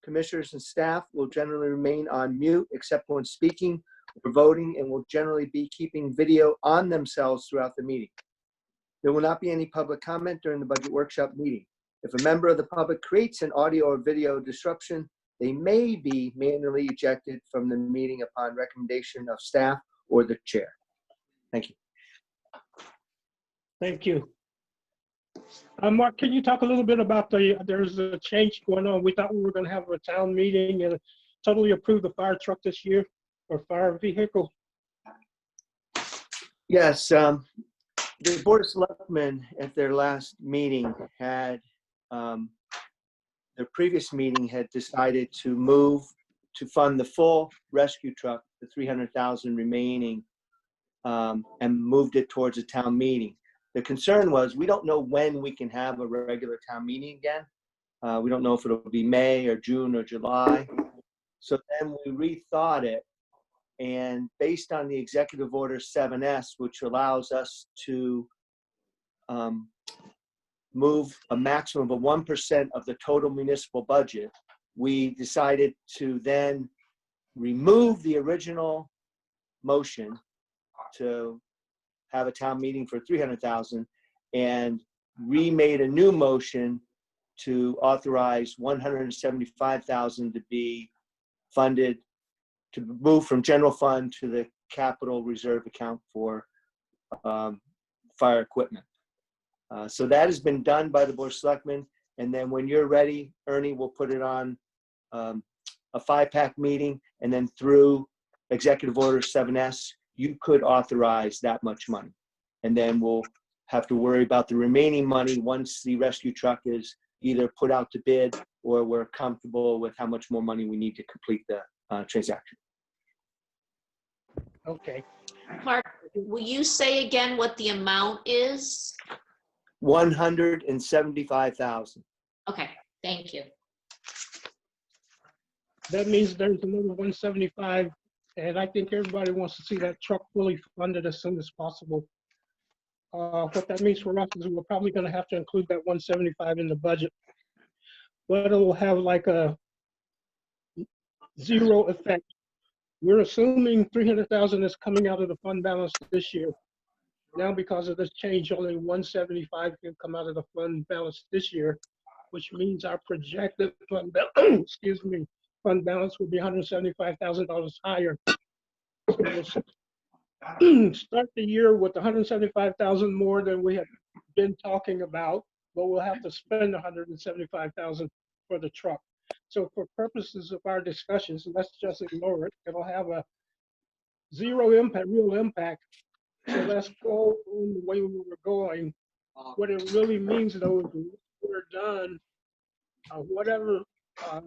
Commissioners and staff will generally remain on mute except when speaking or voting, and will generally be keeping video on themselves throughout the meeting. There will not be any public comment during the budget workshop meeting. If a member of the public creates an audio or video disruption, they may be manually ejected from the meeting upon recommendation of staff or the chair. Thank you. Thank you. Mark, can you talk a little bit about there's a change going on. We thought we were going to have a town meeting and totally approve the fire truck this year, or fire vehicle. Yes, the Board of Selectmen at their last meeting had, their previous meeting had decided to move to fund the full rescue truck, the 300,000 remaining, and moved it towards a town meeting. The concern was we don't know when we can have a regular town meeting again. We don't know if it'll be May or June or July. So then we rethought it, and based on the Executive Order 7S, which allows us to move a maximum of 1% of the total municipal budget, we decided to then remove the original motion to have a town meeting for 300,000 and remade a new motion to authorize 175,000 to be funded, to move from general fund to the capital reserve account for fire equipment. So that has been done by the Board of Selectmen. And then when you're ready, Ernie will put it on a 5-pack meeting, and then through Executive Order 7S, you could authorize that much money. And then we'll have to worry about the remaining money once the rescue truck is either put out to bid or we're comfortable with how much more money we need to complete the transaction. Okay. Mark, will you say again what the amount is? 175,000. Okay, thank you. That means there's another 175, and I think everybody wants to see that truck fully funded as soon as possible. What that means for us is we're probably going to have to include that 175 in the budget, but it will have like a zero effect. We're assuming 300,000 is coming out of the fund balance this year. Now, because of this change, only 175 can come out of the fund balance this year, which means our projected fund fund balance will be $175,000 higher. So we'll start the year with 175,000 more than we have been talking about, but we'll have to spend 175,000 for the truck. So for purposes of our discussions, let's just ignore it. It'll have a zero impact, real impact. So let's go on the way we were going. What it really means, though, is when we're done, whatever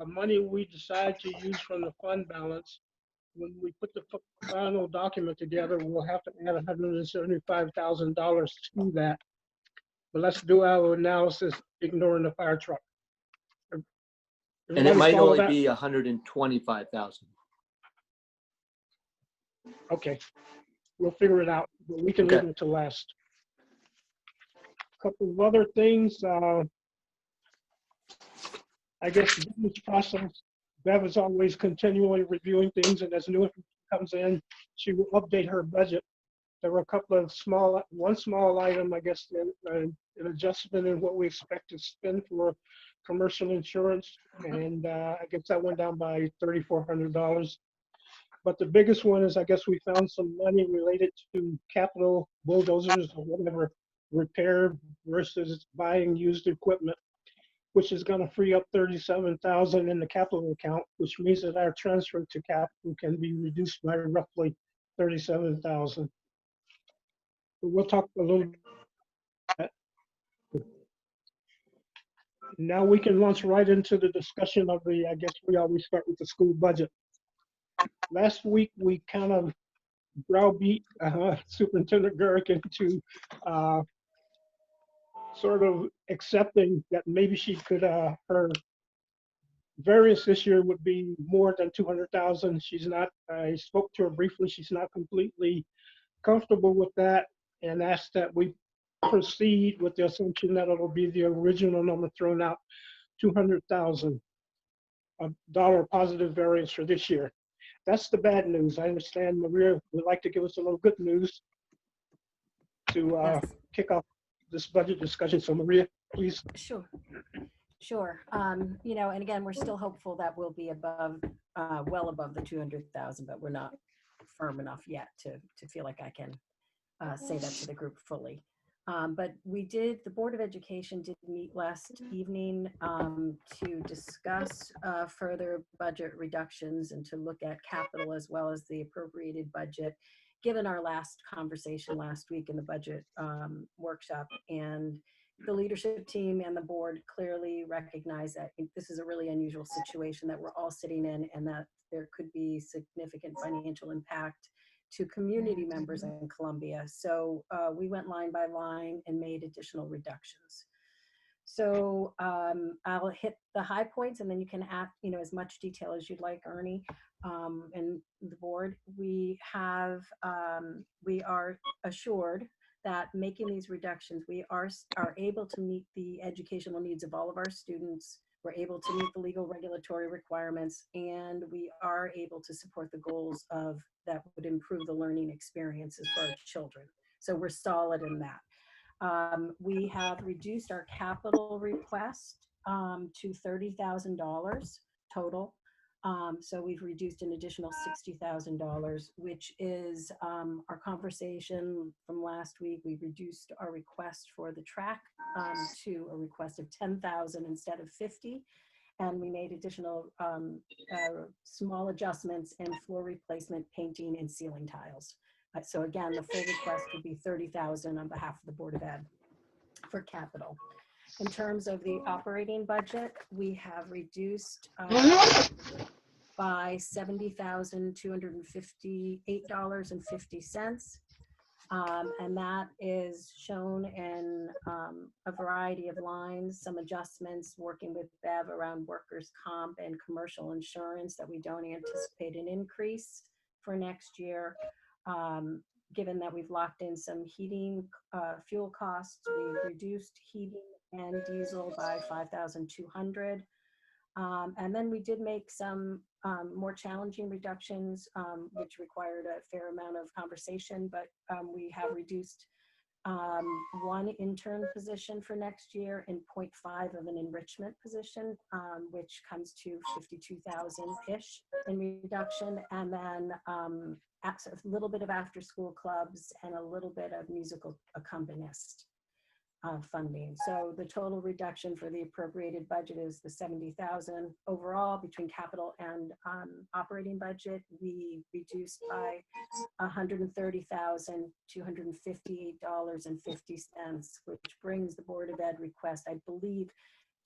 money we decide to use from the fund balance, when we put the final document together, we'll have to add $175,000 to that. But let's do our analysis, ignoring the fire truck. And it might only be 125,000. Okay, we'll figure it out, but we can leave it to last. A couple of other things. I guess the business process, Bev is always continually reviewing things, and as new information comes in, she will update her budget. There were a couple of one small item, I guess, an adjustment in what we expect to spend for commercial insurance, and I guess that went down by $3,400. But the biggest one is, I guess we found some money related to capital bulldozers or whatever, repair versus buying used equipment, which is going to free up $37,000 in the capital account, which means that our transfer to capital can be reduced by roughly $37,000. We'll talk a little bit. Now we can launch right into the discussion of the, I guess we always start with the school budget. Last week, we kind of browbeat Superintendent Gurrick into sort of accepting that maybe she could, her variance this year would be more than 200,000. She's not, I spoke to her briefly, she's not completely comfortable with that, and asked that we proceed with the assumption that it'll be the original number thrown out, 200,000. a dollar positive variance for this year. That's the bad news. I understand Maria would like to give us a little good news to Yes. kick off this budget discussion. So Maria, please. Sure, sure. You know, and again, we're still hopeful that we'll be above, well above the 200,000, but we're not firm enough yet to feel like I can say that to the group fully. But the Board of Education did meet last evening to discuss further budget reductions and to look at capital as well as the appropriated budget, given our last conversation last week in the budget workshop. And the leadership team and the board clearly recognize that this is a really unusual situation that we're all sitting in, and that there could be significant financial impact to community members in Columbia. So we went line by line and made additional reductions. So I'll hit the high points, and then you can add, you know, as much detail as you'd like, Ernie, and the board. We are assured that making these reductions, we are able to meet the educational needs of all of our students. We're able to meet the legal regulatory requirements, and we are able to support the goals that would improve the learning experiences for our children. So we're solid in that. We have reduced our capital request to $30,000 total. So we've reduced an additional $60,000, which is our conversation from last week. We reduced our request for the track to a request of 10,000 instead of 50. And we made additional small adjustments in floor replacement, painting, and ceiling tiles. So again, the full request would be 30,000 on behalf of the Board of Ed for capital. In terms of the operating budget, we have reduced by $70,258.50. And that is shown in a variety of lines, some adjustments working with Bev around workers' comp and commercial insurance that we don't anticipate an increase for next year. Given that we've locked in some heating fuel costs, we've reduced heating and diesel by $5,200. And then we did make some more challenging reductions, which required a fair amount of conversation, but we have reduced one intern position for next year and 0.5 of an enrichment position, which comes to 52,000-ish in reduction. And then a little bit of after school clubs and a little bit of musical accompanist funding. So the total reduction for the appropriated budget is the 70,000 overall between capital and operating budget. We reduced by $130,258.50, which brings the Board of Ed request, I believe,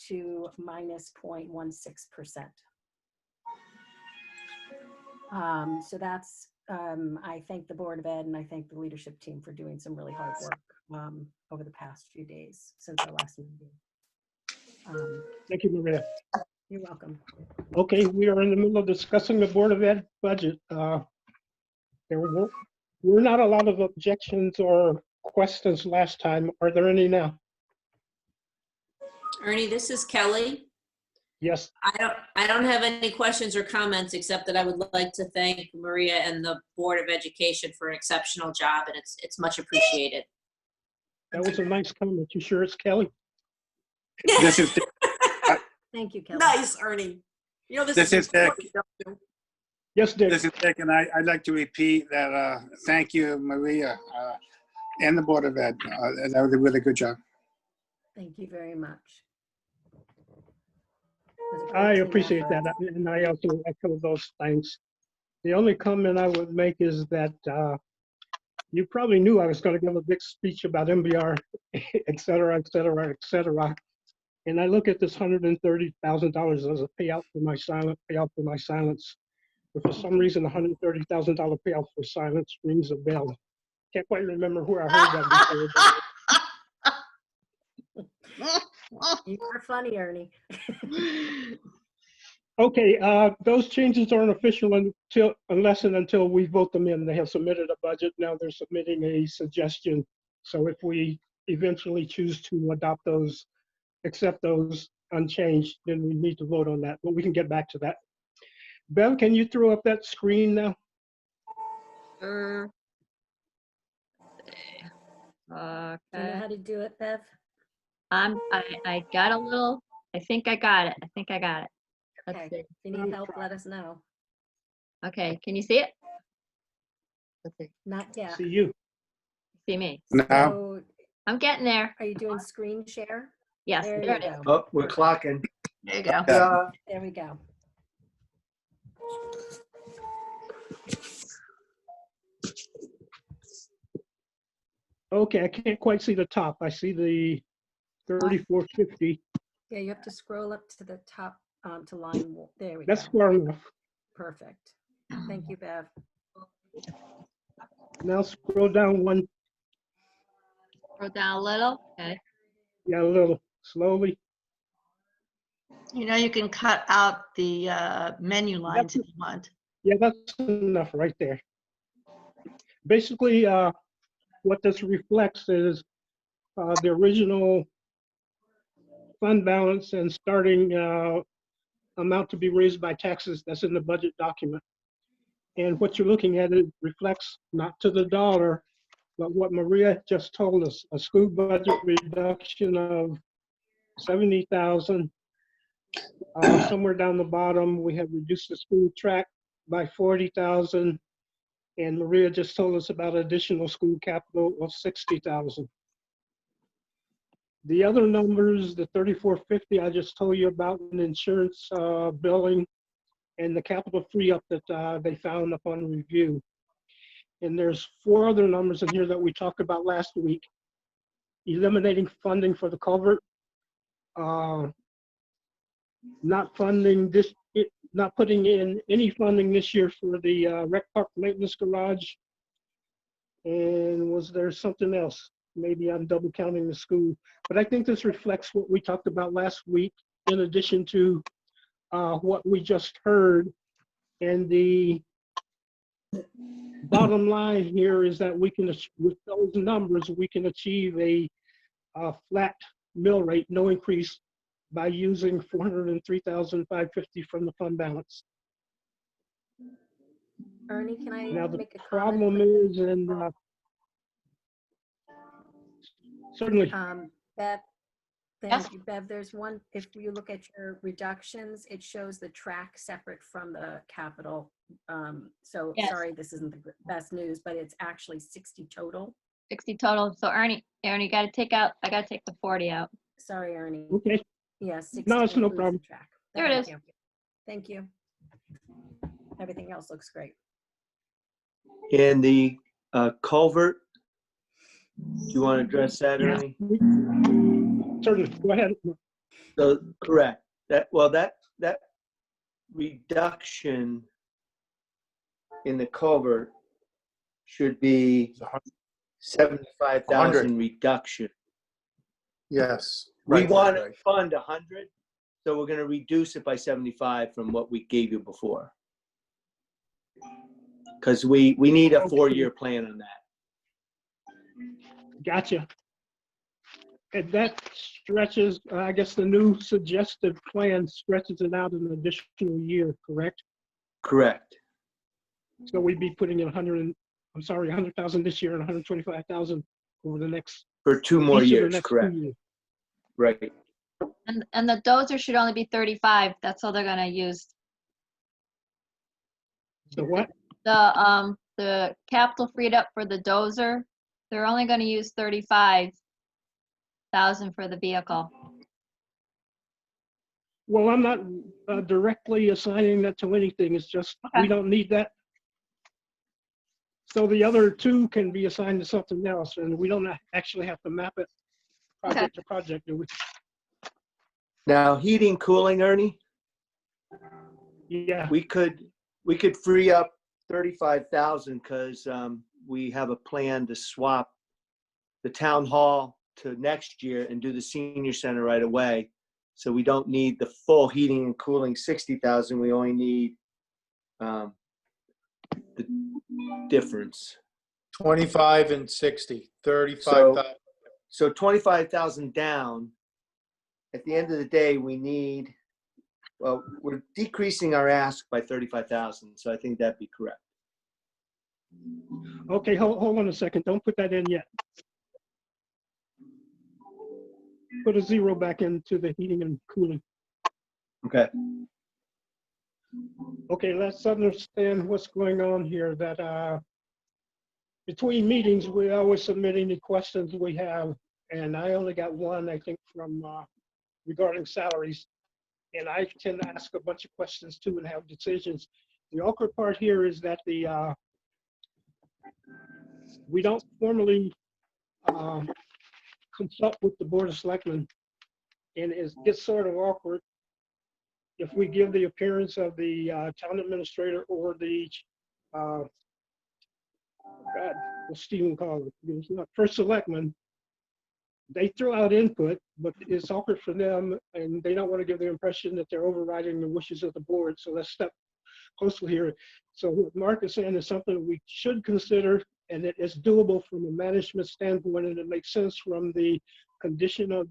to minus 0.16%. So that's, I thank the Board of Ed and I thank the leadership team for doing some really hard work over the past few days since our last meeting. Thank you, Maria. You're welcome. Okay, we are in the middle of discussing the Board of Ed budget. There were not a lot of objections or questions last time. Are there any now? Ernie, this is Kelly. Yes. I don't have any questions or comments, except that I would like to thank Maria and the Board of Education for an exceptional job, and it's much appreciated. That was a nice comment. You sure it's Kelly? This is Thank you, Kelly. Nice, Ernie. You know, This is Dick. important. Yes, Dick. This is Dick, and I'd like to repeat that thank you, Maria, and the Board of Ed. That was a really good job. Thank you very much. It was a great I team appreciate effort. that, and I also echo those thanks. The only comment I would make is that you probably knew I was going to give a big speech about MBR, et cetera, et cetera, et cetera. And I look at this $130,000 as a payout for my silence. But for some reason, the $130,000 payout for silence rings a bell. Can't quite remember where I heard that before. You are funny, Ernie. Okay, those changes aren't official unless and until we vote them in. They have submitted a budget. Now they're submitting a suggestion. So if we eventually choose to adopt those, accept those, unchanged, then we need to vote on that, but we can get back to that. Bev, can you throw up that screen now? Sure. Do you know Okay. how to do it, Bev? I got a little, I think I got it. I think I got it. Let's Okay. see. If you need help, let us know. Okay, can you see it? Let's see. Not yet. See you. See me? No, So I'm getting there. are you doing screen share? Yes, There there you it is. go. Oh, we're clocking. There you go. There we go. Okay, I can't quite see the top. I see the 3450. Yeah, you have to scroll up to the top, to line, there we go. That's far enough. Perfect. Thank you, Bev. Now scroll down one, Scroll down a little. Okay. yeah, a little slowly. You know, you can cut out the menu lines if you want. Yeah, that's enough right there. Basically, what this reflects is the original fund balance and starting amount to be raised by taxes that's in the budget document. And what you're looking at, it reflects not to the dollar, but what Maria just told us, a school budget reduction of 70,000. Somewhere down the bottom, we have reduced the school track by 40,000. And Maria just told us about additional school capital of 60,000. The other numbers, the 3450, I just told you about an insurance billing and the capital free up that they found upon review. And there's 4 other numbers in here that we talked about last week. Eliminating funding for the culvert, not funding this, not putting in any funding this year for the rec park maintenance garage. And was there something else? Maybe I'm double counting the school, but I think this reflects what we talked about last week, in addition to what we just heard. And the bottom line here is that we can, with those numbers, we can achieve a flat mill rate, no increase, by using 403,550 from the fund balance. Ernie, can I Now the make a comment? problem please? is, and certainly, Bev, Yes. thank you, Bev. There's one, if you look at your reductions, it shows the track separate from the capital. So Yes. sorry, this isn't the best news, but it's actually 60 total. 60 total. So Ernie, I gotta take the 40 out. Sorry, Ernie. okay, Yeah, 60 no, it's no includes the problem. track. There it Thank is. you. Thank you. Everything else looks great. And the culvert, do you want to address that, Yeah. Ernie? Certainly, go ahead. So, correct. That reduction in the culvert should be 75,000 reduction. Yes. We right, want right. to fund 100, so we're going to reduce it by 75 from what we gave you before. Because we need a 4-year plan on that. Gotcha. And that stretches, I guess the new suggested plan stretches it out an additional year, correct? Correct. So we'd be putting in 100,000 this year and 125,000 over the next, For 2 more each of the years, next 2 correct. years. Right. And the dozer should only be 35. That's all they're gonna use. The what? The capital freed up for the dozer, they're only gonna use 35,000 for the vehicle. Well, I'm not directly assigning that to anything. It's just, we Okay. don't need that. So the other 2 can be assigned to something else, and we don't actually have to map it project to project, do we? Now, heating, cooling, Ernie, Yeah, we could free up 35,000 because we have a plan to swap the town hall to next year and do the senior center right away. So we don't need the full heating and cooling 60,000. We only need the difference. 25 and 60, 35,000. So 25,000 down, at the end of the day, we need, well, we're decreasing our ask by 35,000, so I think that'd be correct. Okay, hold on a second. Don't put that in yet. Put a 0 back into the heating and cooling. Okay. Okay, let's understand what's going on here. That between meetings, we always submit any questions we have, and I only got one, I think, from regarding salaries. And I tend to ask a bunch of questions too and have decisions. The awkward part here is that we don't formally consult with the Board of Selectmen, and it gets sort of awkward if we give the appearance of the town administrator or the what Stephen called it, first selectman. They throw out input, but it's awkward for them, and they don't want to give the impression that they're overriding the wishes of the board. So let's step closely here. So what Mark is saying is something we should consider, and it is doable from a management standpoint, and it makes sense from the condition of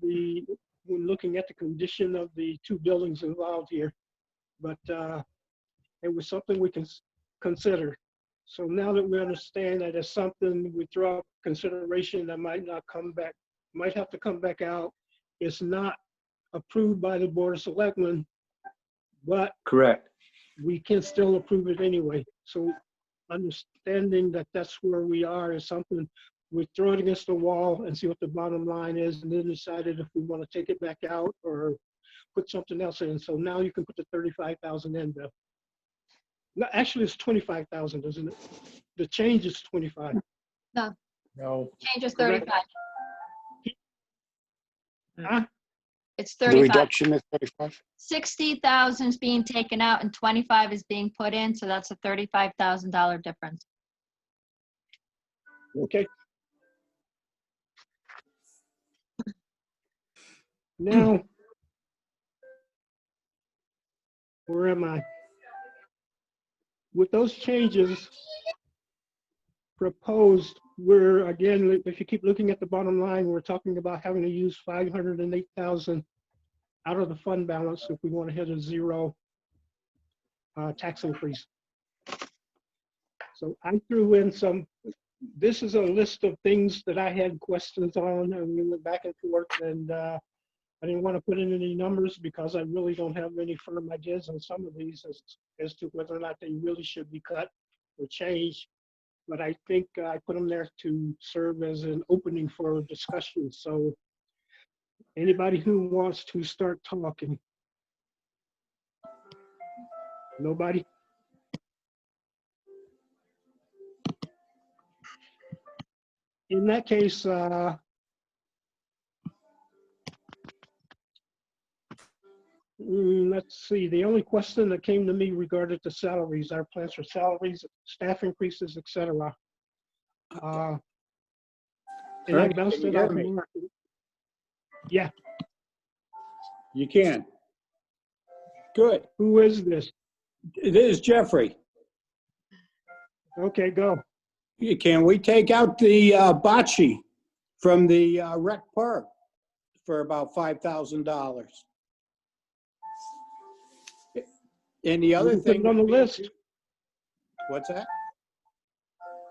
when looking at the condition of the two buildings involved here. But it was something we can consider. So now that we understand that it's something we throw out consideration that might not come back, might have to come back out. It's not approved by the Board of Selectmen, but Correct. we can still approve it anyway. So understanding that that's where we are is something we throw it against the wall and see what the bottom line is, and then decided if we want to take it back out or put something else in. So now you can put the 35,000 in, Bill. No, actually it's 25,000, isn't it? The change is 25. No. Change is Correct. 35. Huh? It's The 35. reduction is 35? 60,000 is being taken out and 25 is being put in, so that's a $35,000 difference. Okay. Now, where am I? With those changes proposed, we're, again, if you keep looking at the bottom line, we're talking about having to use 508,000 out of the fund balance if we want to hit a 0 tax increase. So I threw in this is a list of things that I had questions on, and we went back and forth, and I didn't want to put in any numbers because I really don't have any firm ideas on some of these as to whether or not they really should be cut or changed. But I think I put them there to serve as an opening for discussion. So anybody who wants to start talking? Nobody? In that case, let's see. The only question that came to me regarded the salaries, our plans for salaries, staff increases, etc. And I Ernie, bounced can you it hear off me? Mark. Yeah, You can. Good. who is this? It is Jeffrey. Okay, go. Can we take out the bocce from the rec park for about $5,000? And the other We can put thing it on the would be- list. What's that?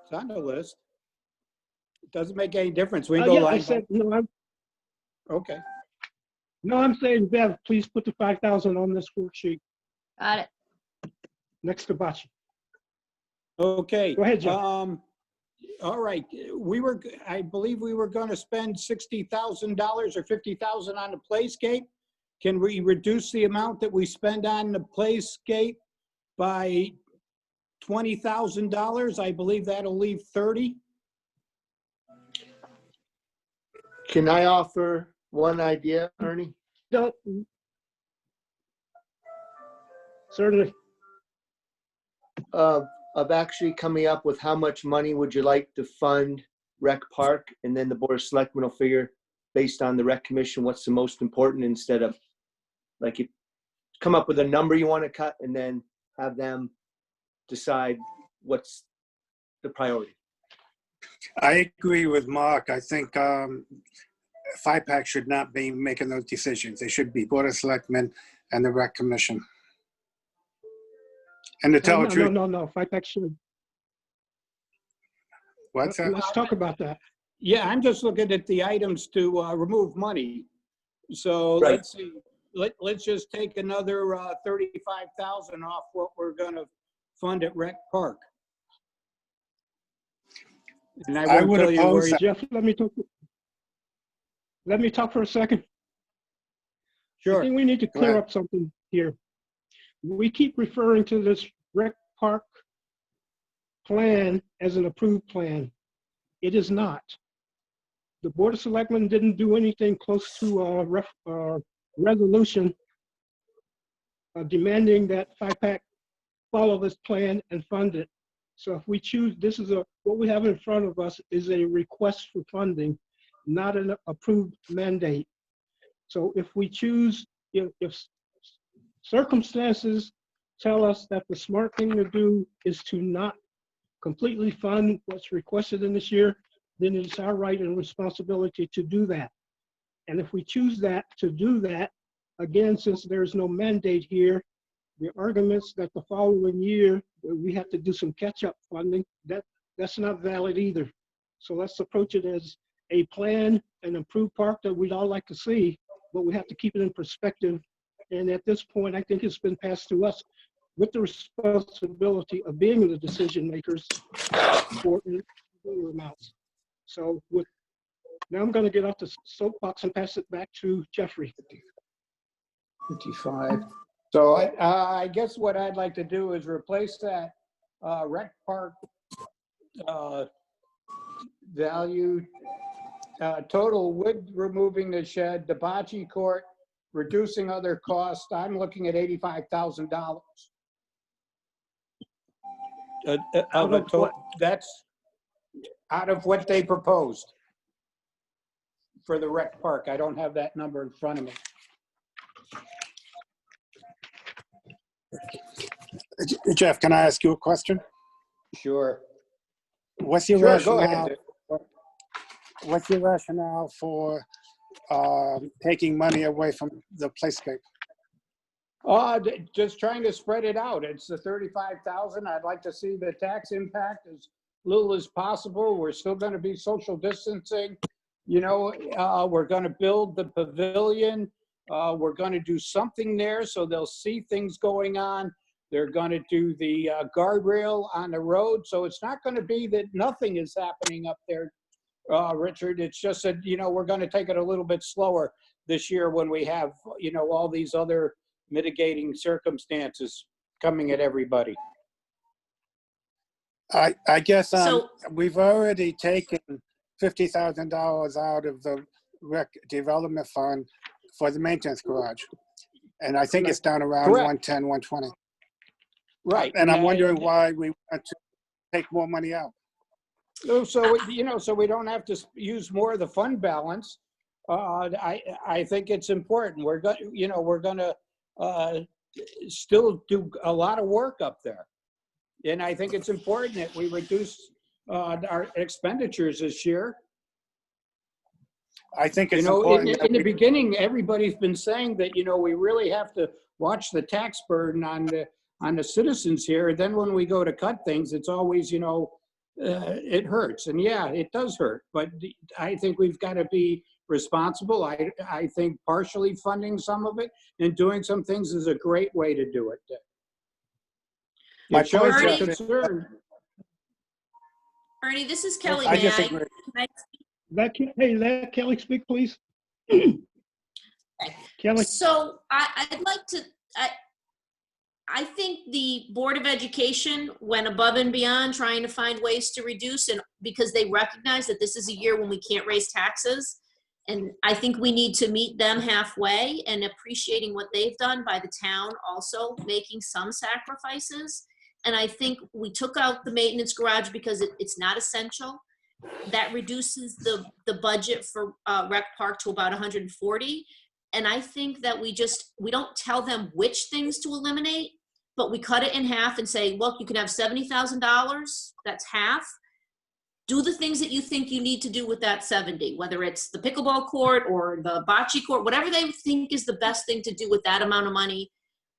It's on the list. It doesn't make any difference. We Oh, can go yeah, I line by. said, Okay. no, I'm saying, Bev, please put the 5,000 on this worksheet Got it. next to Bocce. Okay. Go ahead, Jeff. All right. I believe we were going to spend $60,000 or $50,000 on the playscape. Can we reduce the amount that we spend on the playscape by $20,000? I believe that'll leave 30. Can I offer one idea, Ernie? Don't. Certainly. Of actually coming up with how much money would you like to fund Rec Park, and then the Board of Selectmen will figure based on the Rec Commission what's the most important, instead of like you come up with a number you want to cut and then have them decide what's the priority. I agree with Mark. I think FIPAC should not be making those decisions. They should be Board of Selectmen and the Rec Commission. And to tell the truth, No, FIPAC should. what's that? Let's talk about that. Yeah, I'm just looking at the items to remove money. So Right. let's see, let's just take another 35,000 off what we're gonna fund at Rec Park. And I won't would tell you where oppose you- that. Jeff, let me talk for a second. I Sure. think we need to Go clear ahead. up something here. We keep referring to this Rec Park plan as an approved plan. It is not. The Board of Selectmen didn't do anything close to a resolution demanding that FIPAC follow this plan and fund it. So if we choose, what we have in front of us is a request for funding, not an approved mandate. So if we choose, if circumstances tell us that the smart thing to do is to not completely fund what's requested in this year, then it's our right and responsibility to do that. And if we choose to do that, again, since there's no mandate here, the arguments that the following year we have to do some catch-up funding, that's not valid either. So let's approach it as a plan, an improved park that we'd all like to see, but we have to keep it in perspective. And at this point, I think it's been passed to us with the responsibility of being the decision makers for dollar amounts. So now I'm going to get off the soapbox and pass it back to Jeffrey. 55. So I guess what I'd like to do is replace that Rec Park value, total wood removing the shed, the bocce court, reducing other costs. I'm looking at $85,000. That's out of what they proposed for the Rec Park. I don't have that number in front of me. Jeff, can I ask you a question? Sure. What's your Sure, go rationale? ahead. What's your rationale for taking money away from the playscape? Just trying to spread it out. It's the 35,000. I'd like to see the tax impact as little as possible. We're still going to be social distancing. You know, we're going to build the pavilion. We're going to do something there so they'll see things going on. They're going to do the guardrail on the road. So it's not going to be that nothing is happening up there, Richard. It's just that, you know, we're going to take it a little bit slower this year when we have, you know, all these other mitigating circumstances coming at everybody. I guess So- we've already taken $50,000 out of the rec development fund for the maintenance garage. And I think it's down around Correct. 110, 120. Right. And I'm wondering why we want to take more money out. So, you know, so we don't have to use more of the fund balance. I think it's important. We're going, you know, we're going to still do a lot of work up there. And I think it's important that we reduce our expenditures this year. I think You it's know, important. in the beginning, everybody's been saying that, you know, we really have to watch the tax burden on the citizens here. Then when we go to cut things, it's always, you know, it hurts. And yeah, it does hurt. But I think we've got to be responsible. I think partially funding some of it and doing some things is a great way to do it. My It shows point, the Jeff, concern. Ernie, this is Kelly. I May I? disagree. Let Kelly speak, please. Kelly. So I'd like to, I think the Board of Education went above and beyond trying to find ways to reduce, and because they recognize that this is a year when we can't raise taxes. And I think we need to meet them halfway and appreciating what they've done by the town also making some sacrifices. And I think we took out the maintenance garage because it's not essential. That reduces the budget for Rec Park to about 140. And I think that we don't tell them which things to eliminate, but we cut it in half and say, look, you can have $70,000, that's half. do the things that you think you need to do with that 70, whether it's the pickleball court or the bocce court, whatever they think is the best thing to do with that amount of money.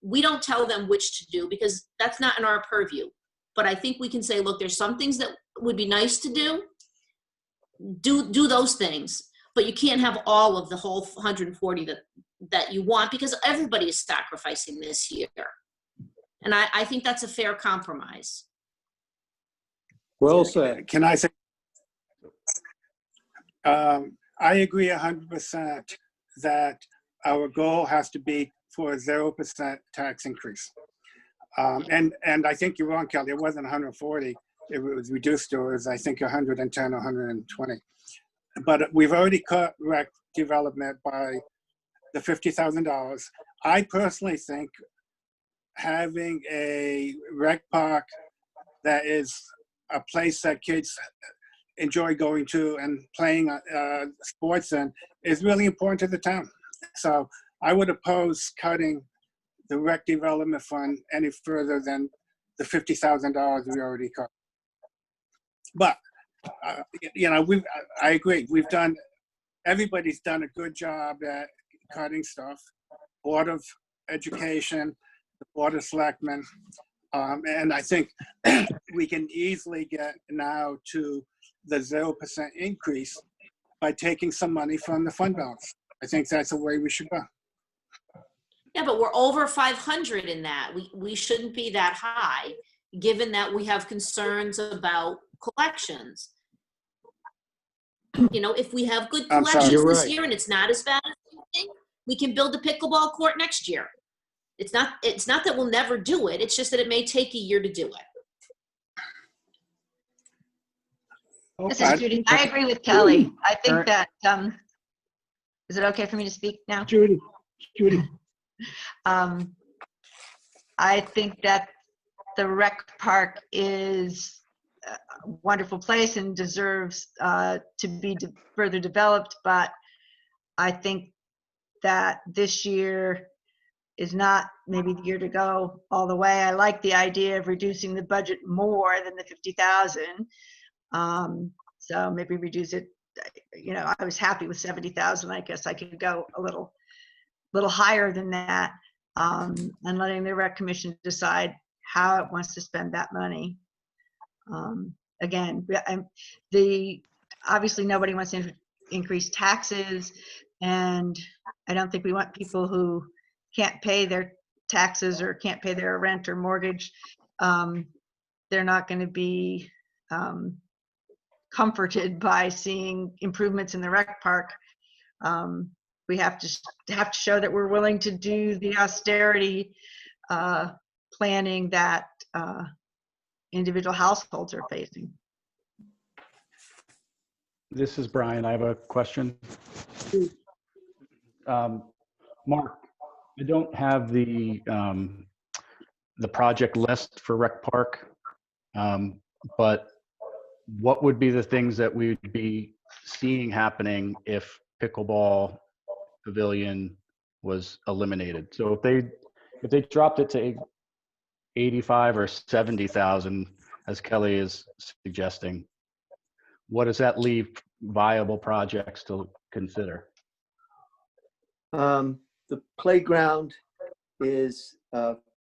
We don't tell them which to do because that's not in our purview. But I think we can say, look, there's some things that would be nice to do. Do those things, but you can't have all of the whole 140 that you want because everybody is sacrificing this year. And I think that's a fair compromise. Well said. Can I say? I agree 100% that our goal has to be for a 0% tax increase. And I think you're wrong, Kelly. It wasn't 140. It was reduced to, I think, 110 or 120. But we've already cut rec development by the $50,000. I personally think having a rec park that is a place that kids enjoy going to and playing sports in is really important to the town. So I would oppose cutting the rec development fund any further than the $50,000 we already cut. But I agree. Everybody's done a good job at cutting stuff. Board of Education, the Board of Selectmen, and I think we can easily get now to the 0% increase by taking some money from the fund balance. I think that's the way we should go. Yeah, but we're over 500 in that. We shouldn't be that high, given that we have concerns about collections. You know, if we have good I'm sorry. collections You're this right. year and it's not as bad as we think, we can build a pickleball court next year. It's not that we'll never do it. It's just that it may take a year to do it. This is Judy. I agree with Kelly. I think that, is it okay for me to speak now? Judy. I think that the rec park is a wonderful place and deserves to be further developed, but I think that this year is not maybe the year to go all the way. I like the idea of reducing the budget more than the 50,000. So maybe reduce it, I was happy with 70,000. I guess I could go a little higher than that, and letting the rec commission decide how it wants to spend that money. Again, obviously nobody wants to increase taxes, and I don't think we want people who can't pay their taxes or can't pay their rent or mortgage. They're not going to be comforted by seeing improvements in the rec park. We have to show that we're willing to do the austerity planning that individual households are facing. This is Brian. I have a question. Mark, I don't have the project list for Rec Park, but what would be the things that we would be seeing happening if pickleball pavilion was eliminated? So if they dropped it to 85 or 70,000, as Kelly is suggesting, what does that leave viable projects to consider? The playground is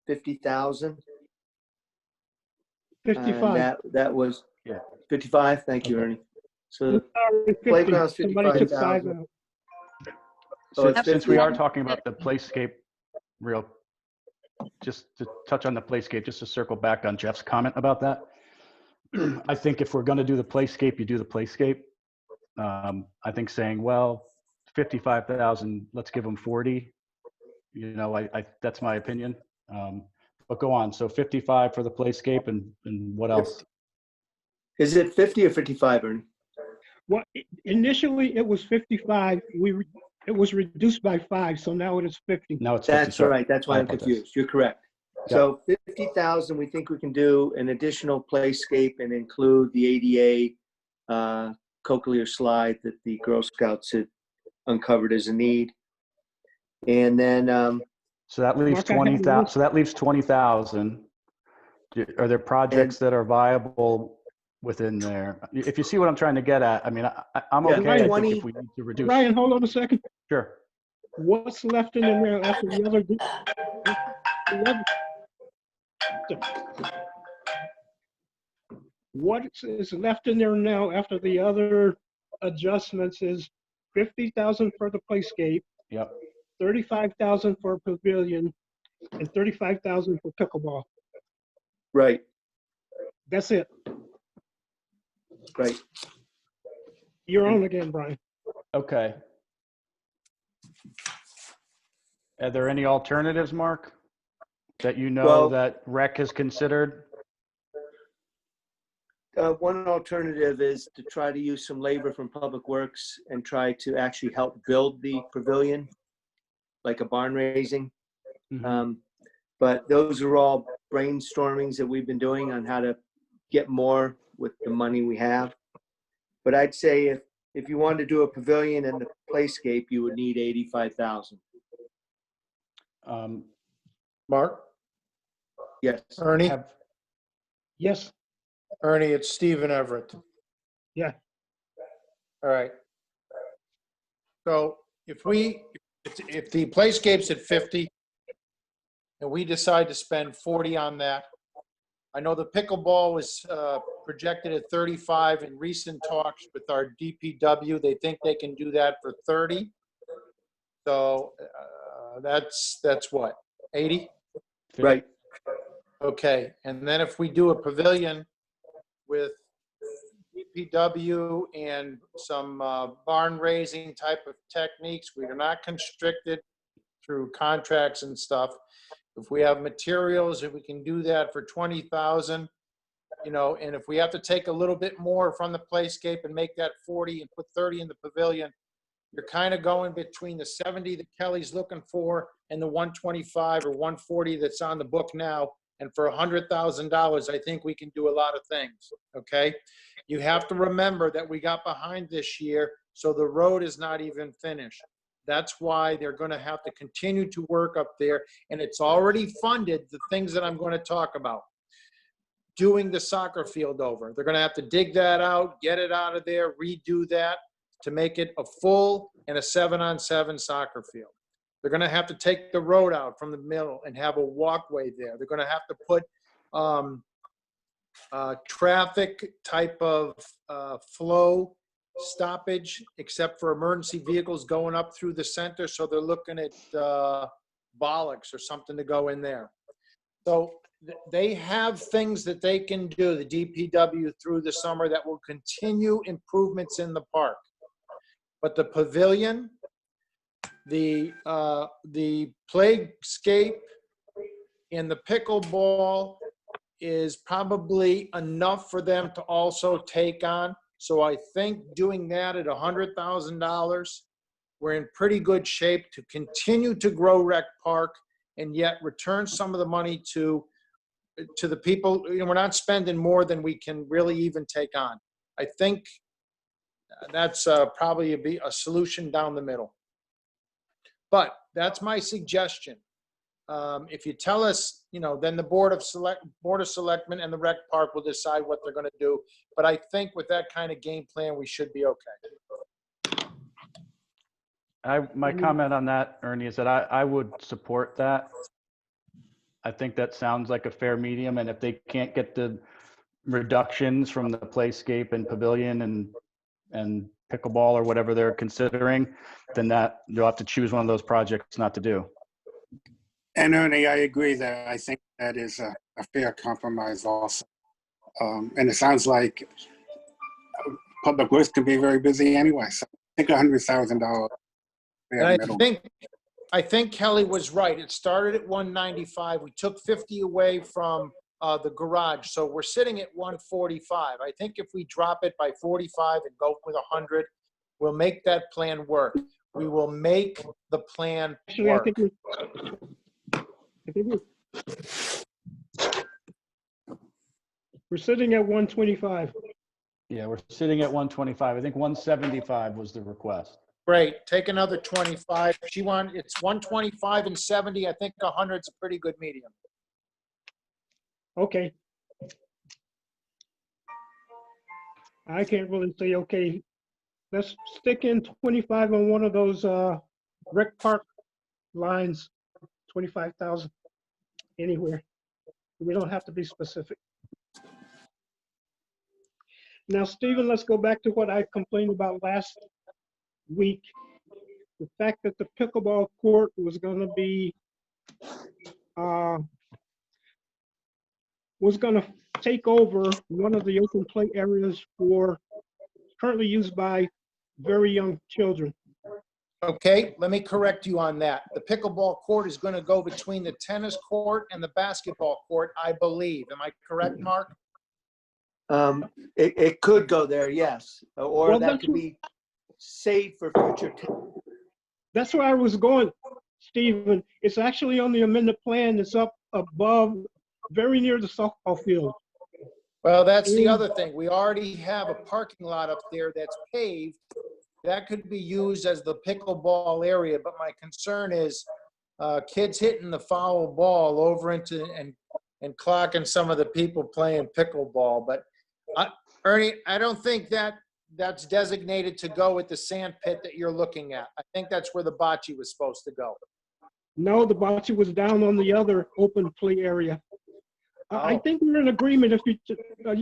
50,000. 55. That was Yeah. 55. Thank you, Ernie. So Sorry, 50. playground's Somebody took 55,000. 5 out. So it's Since we 50. are talking about the playscape, just to touch on the playscape, just to circle back on Jeff's comment about that. I think if we're going to do the playscape, you do the playscape. I think saying, well, 55,000, let's give them 40. I that's my opinion. But go on. So 55 for the playscape, and what else? Is it 50 or 55, Ernie? Well, initially it was 55. It was reduced by 5, so now it is 50. Now it's That's 50. right. That's why I I'm apologize. confused. You're correct. So 50,000, we think we can do an additional playscape and include the ADA cochlear slide that the Girl Scouts had uncovered as a need. And then So that leaves Mark, I have 20,000. one- So that leaves 20,000. Are there projects that are viable within there. If you see what I'm trying to get at, I mean, I'm Yeah, okay. I think 20 if we need to reduce, Ryan, hold on a second. sure. What's left in there after the other? What is left in there now after the other adjustments is 50,000 for the playscape, Yep. 35,000 for pavilion, and 35,000 for pickleball. Right, That's it. right. You're on again, Brian. Okay. Are there any alternatives, Mark, that you know Well- that rec has considered? One alternative is to try to use some labor from Public Works and try to actually help build the pavilion, like a barn raising. Mhm. But those are all brainstormings that we've been doing on how to get more with the money we have. But I'd say if you wanted to do a pavilion and the playscape, you would need 85,000. Mark, Yes. Ernie, Have, Yes. Ernie, it's Stephen Everett. Yeah. All right. So if the playscape's at 50 and we decide to spend 40 on that, I know the pickleball was projected at 35 in recent talks with our DPW. They think they can do that for 30. So that's what, 80? Right. Okay, and then if we do a pavilion with DPW and some barn raising type of techniques, we are not constricted through contracts and stuff. If we have materials, if we can do that for 20,000, you know, and if we have to take a little bit more from the playscape and make that 40 and put 30 in the pavilion, you're kind of going between the 70 that Kelly's looking for and the 125 or 140 that's on the book now. And for $100,000, I think we can do a lot of things, okay? You have to remember that we got behind this year, so the road is not even finished. That's why they're gonna have to continue to work up there, and it's already funded, the things that I'm gonna talk about. Doing the soccer field over. They're gonna have to dig that out, get it out of there, redo that to make it a full and a 7-on-7 soccer field. They're gonna have to take the road out from the middle and have a walkway there. They're gonna have to put traffic type of flow stoppage, except for emergency vehicles going up through the center. So they're looking at bollocks or something to go in there. So they have things that they can do, the DPW, through the summer that will continue improvements in the park. But the pavilion, the playscape, and the pickleball is probably enough for them to also take on. So I think doing that at $100,000, we're in pretty good shape to continue to grow Rec Park and yet return some of the money to the people. You know, we're not spending more than we can really even take on. I think that's probably a solution down the middle. But that's my suggestion. If you tell us, you know, then the Board of Selectmen and the Rec Park will decide what they're going to do. But I think with that kind of game plan, we should be okay. My comment on that, Ernie, is that I would support that. I think that sounds like a fair medium, and if they can't get the reductions from the playscape and pavilion and pickleball or whatever they're considering, then that you'll have to choose one of those projects not to do. And Ernie, I agree that I think that is a fair compromise also. And it sounds like Public Works can be very busy anyway. So I think $100,000. And I think Kelly was right. It started at 195. We took 50 away from the garage. So we're sitting at 145. I think if we drop it by 45 and go with 100, we'll make that plan work. We will make the plan Actually, work. I think we're sitting at 125. Yeah, we're sitting at 125. I think 175 was the request. Great. Take another 25. It's 125 and 70. I think 100's a pretty good medium. Okay. I can't really say, okay, let's stick in 25 on one of those rec park lines, 25,000 anywhere. We don't have to be specific. Now, Stephen, let's go back to what I complained about last week. The fact that the pickleball court was going to be, was going to take over one of the open play areas for currently used by very young children. Okay, let me correct you on that. The pickleball court is going to go between the tennis court and the basketball court, I believe. Am I correct, Mark? It could go there, yes, or Well, that could be saved for future. That's where I was going, Stephen. It's actually on the amended plan. It's up above, very near the softball field. Well, that's the other thing. We already have a parking lot up there that's paved. That could be used as the pickleball area, but my concern is kids hitting the foul ball over into and clocking some of the people playing pickleball. But Ernie, I don't think that's designated to go with the sand pit that you're looking at. I think that's where the bocce was supposed to go. No, the bocce was down on the other open play area. I think we're in agreement. If you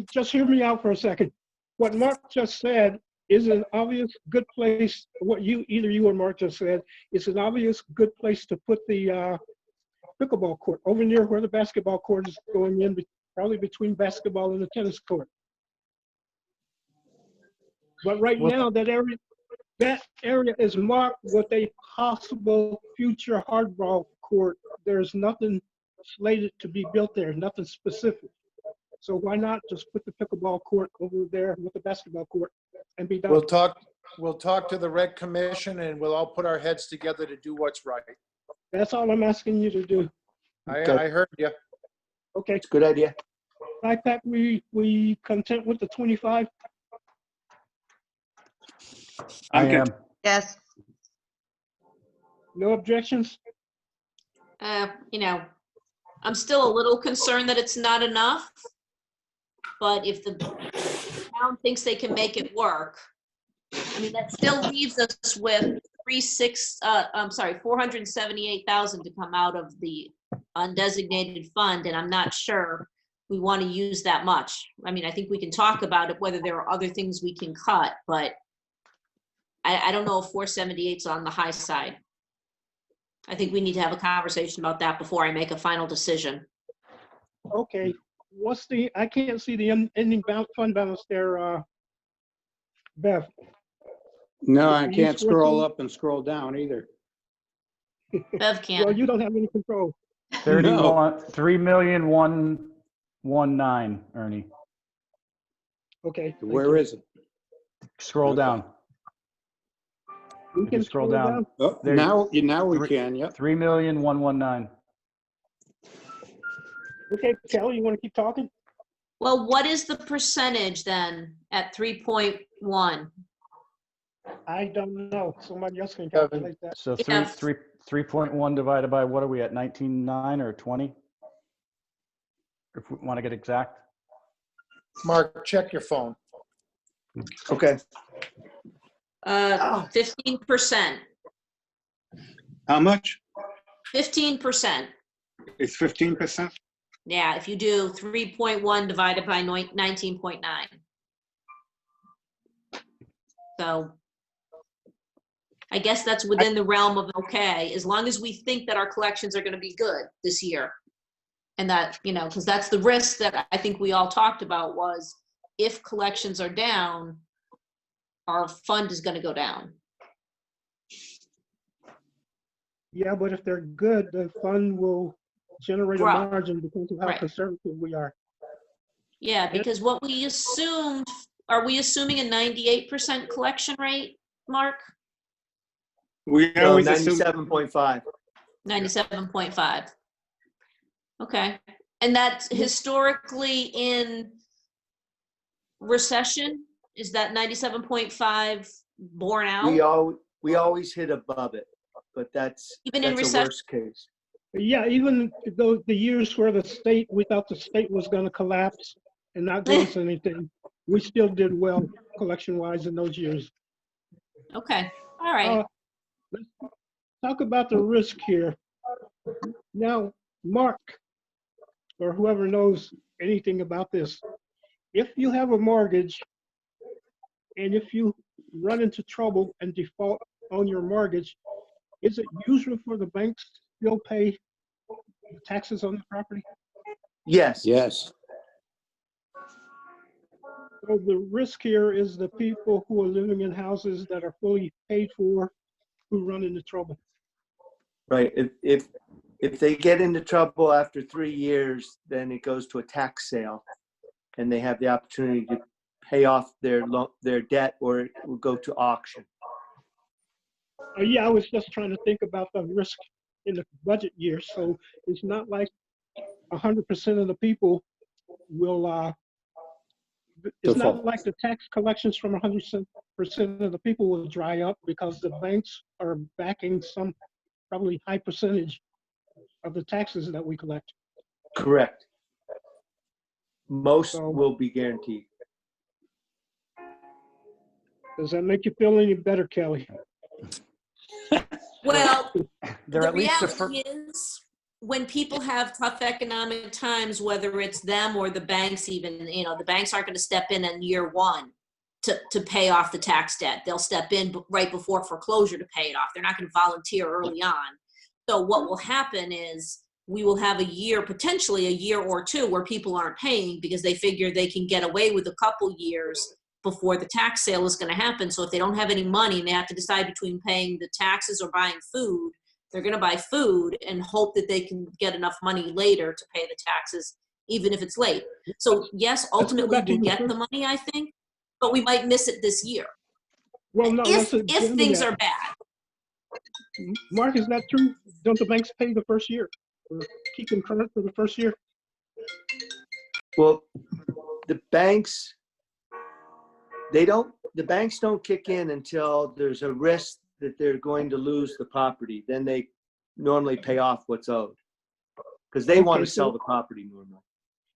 just hear me out for a second. What Mark just said is an obvious good place. What either you or Mark just said is an obvious good place to put the pickleball court over near where the basketball court is going in, probably between basketball and the tennis court. But right now, that area is marked with a possible future hardball court. There's nothing slated to be built there, nothing specific. So why not just put the pickleball court over there with the basketball court and be done? We'll talk to the rec commission and we'll all put our heads together to do what's right. That's all I'm asking you to do. I heard you. Okay. It's a good idea. IPAC, we content with the 25? I good. am. Yes. No objections? You know, I'm still a little concerned that it's not enough. But if the town thinks they can make it work, I mean, that still leaves us with 478,000 to come out of the undesignated fund, and I'm not sure we want to use that much. I mean, I think we can talk about it, whether there are other things we can cut, but I don't know if 478 is on the high side. I think we need to have a conversation about that before I make a final decision. Okay. I can't see the ending fund balance there, Bev. No, I Are you can't scroll switching? up and scroll down either. Bev can. Well, you don't have any control. 3,119, Ernie. Okay. thank Where you. is it? Scroll Okay. down. We If can you scroll down, Oh, There you- now we Three- can, yep. 3,119. Okay, Kelly, you want to keep talking? Well, what is the percentage then at 3.1? I don't know. Somebody else can calculate that. So Yeah. 3.1 divided by, what are we at, 19.9 or 20? If we want to get exact. Mark, check your phone. Okay. 15%. How much? 15%. It's 15%? Yeah, if you do 3.1 divided by 19.9. So I guess that's within the realm of okay, as long as we think that our collections are going to be good this year. And that, you know, because that's the risk that I think we all talked about was if collections are down, our fund is going to go down. Yeah, but if they're good, the fund will generate a Right. margin because of how Right. conservative we are. Yeah, because what we assumed, are we assuming a 98% collection rate, Mark? We No, always assume, 97.5. 97.5. Okay, and that's historically in recession, is that 97.5 borne out? We always hit above it, but that's Even in a recession? worst case. Yeah, even though the years where we thought the state was going to collapse and not give us anything, we still did well collection-wise in those years. Okay, all right. Let's talk about the risk here. Now, Mark, or whoever knows anything about this, if you have a mortgage and if you run into trouble and default on your mortgage, is it usual for the banks to still pay taxes on the property? Yes. Yes. So the risk here is the people who are living in houses that are fully paid for who run into trouble. Right. If they get into trouble after 3 years, then it goes to a tax sale, and they have the opportunity to pay off their debt, or it will go to auction. Yeah, I was just trying to think about the risk in the budget year. So it's not like 100% of the people will, it's not Default. like the tax collections from 100% of the people will dry up because the banks are backing some probably high percentage of the taxes that we collect. Correct. Most So will be guaranteed. does that make you feel any better, Kelly? Well, They're the at least reality is, when people have tough economic times, whether it's them or the banks even, the banks aren't going to step in year one to pay off the tax debt. They'll step in right before foreclosure to pay it off. They're not going to volunteer early on. So what will happen is we will have potentially a year or two where people aren't paying because they figure they can get away with a couple years before the tax sale is going to happen. So if they don't have any money and they have to decide between paying the taxes or buying food, they're going to buy food and hope that they can get enough money later to pay the taxes, even if it's late. So yes, ultimately we'll get the money, I think, but we might miss it this year. Well, no, if things that. are bad. Mark, is that true? Don't the banks pay the first year? Or keep them current for the first year? Well, the banks don't kick in until there's a risk that they're going to lose the property. Then they normally pay off what's owed because they want to sell the property normally.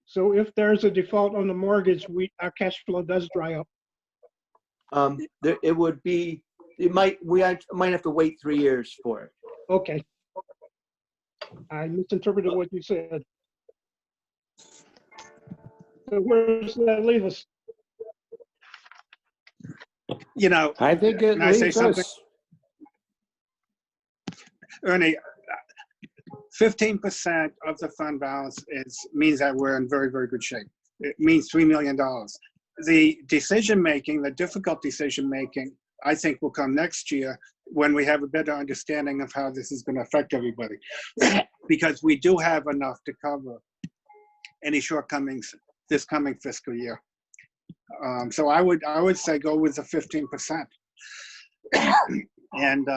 So if there's a default on the mortgage, our cash flow does dry up. We might have to wait 3 years for it. Okay. I misinterpreted what you said. So where does that leave us? I think it Can I say leaves something? us. Ernie, 15% of the fund balance means that we're in very, very good shape. It means $3 million. The decision-making, the difficult decision-making, I think will come next year when we have a better understanding of how this is going to affect everybody. Because we do have enough to cover any shortcomings this coming fiscal year. So I would say go with the 15%. And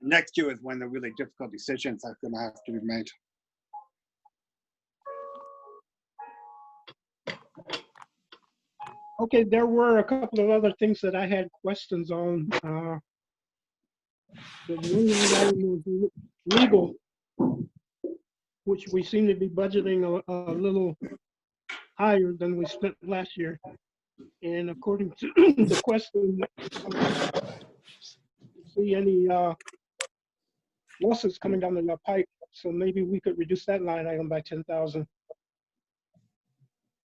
next year is when the really difficult decisions are going to have to be made. Okay, there were a couple of other things that I had questions on. The one item was legal, which we seem to be budgeting a little higher than we spent last year. And according to the question, see any losses coming down the pipe, so maybe we could reduce that line item by 10,000.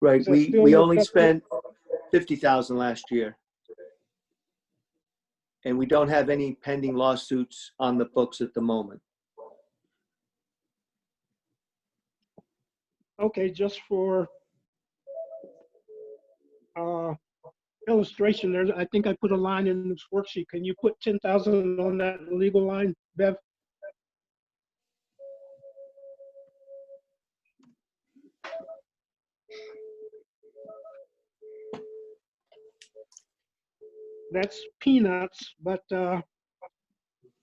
Right. We only spent 50,000 last year, and we don't have any pending lawsuits on the books at the moment. Okay, just for illustration, I think I put a line in this worksheet. Can you put 10,000 on that legal line, Bev? That's peanuts, but I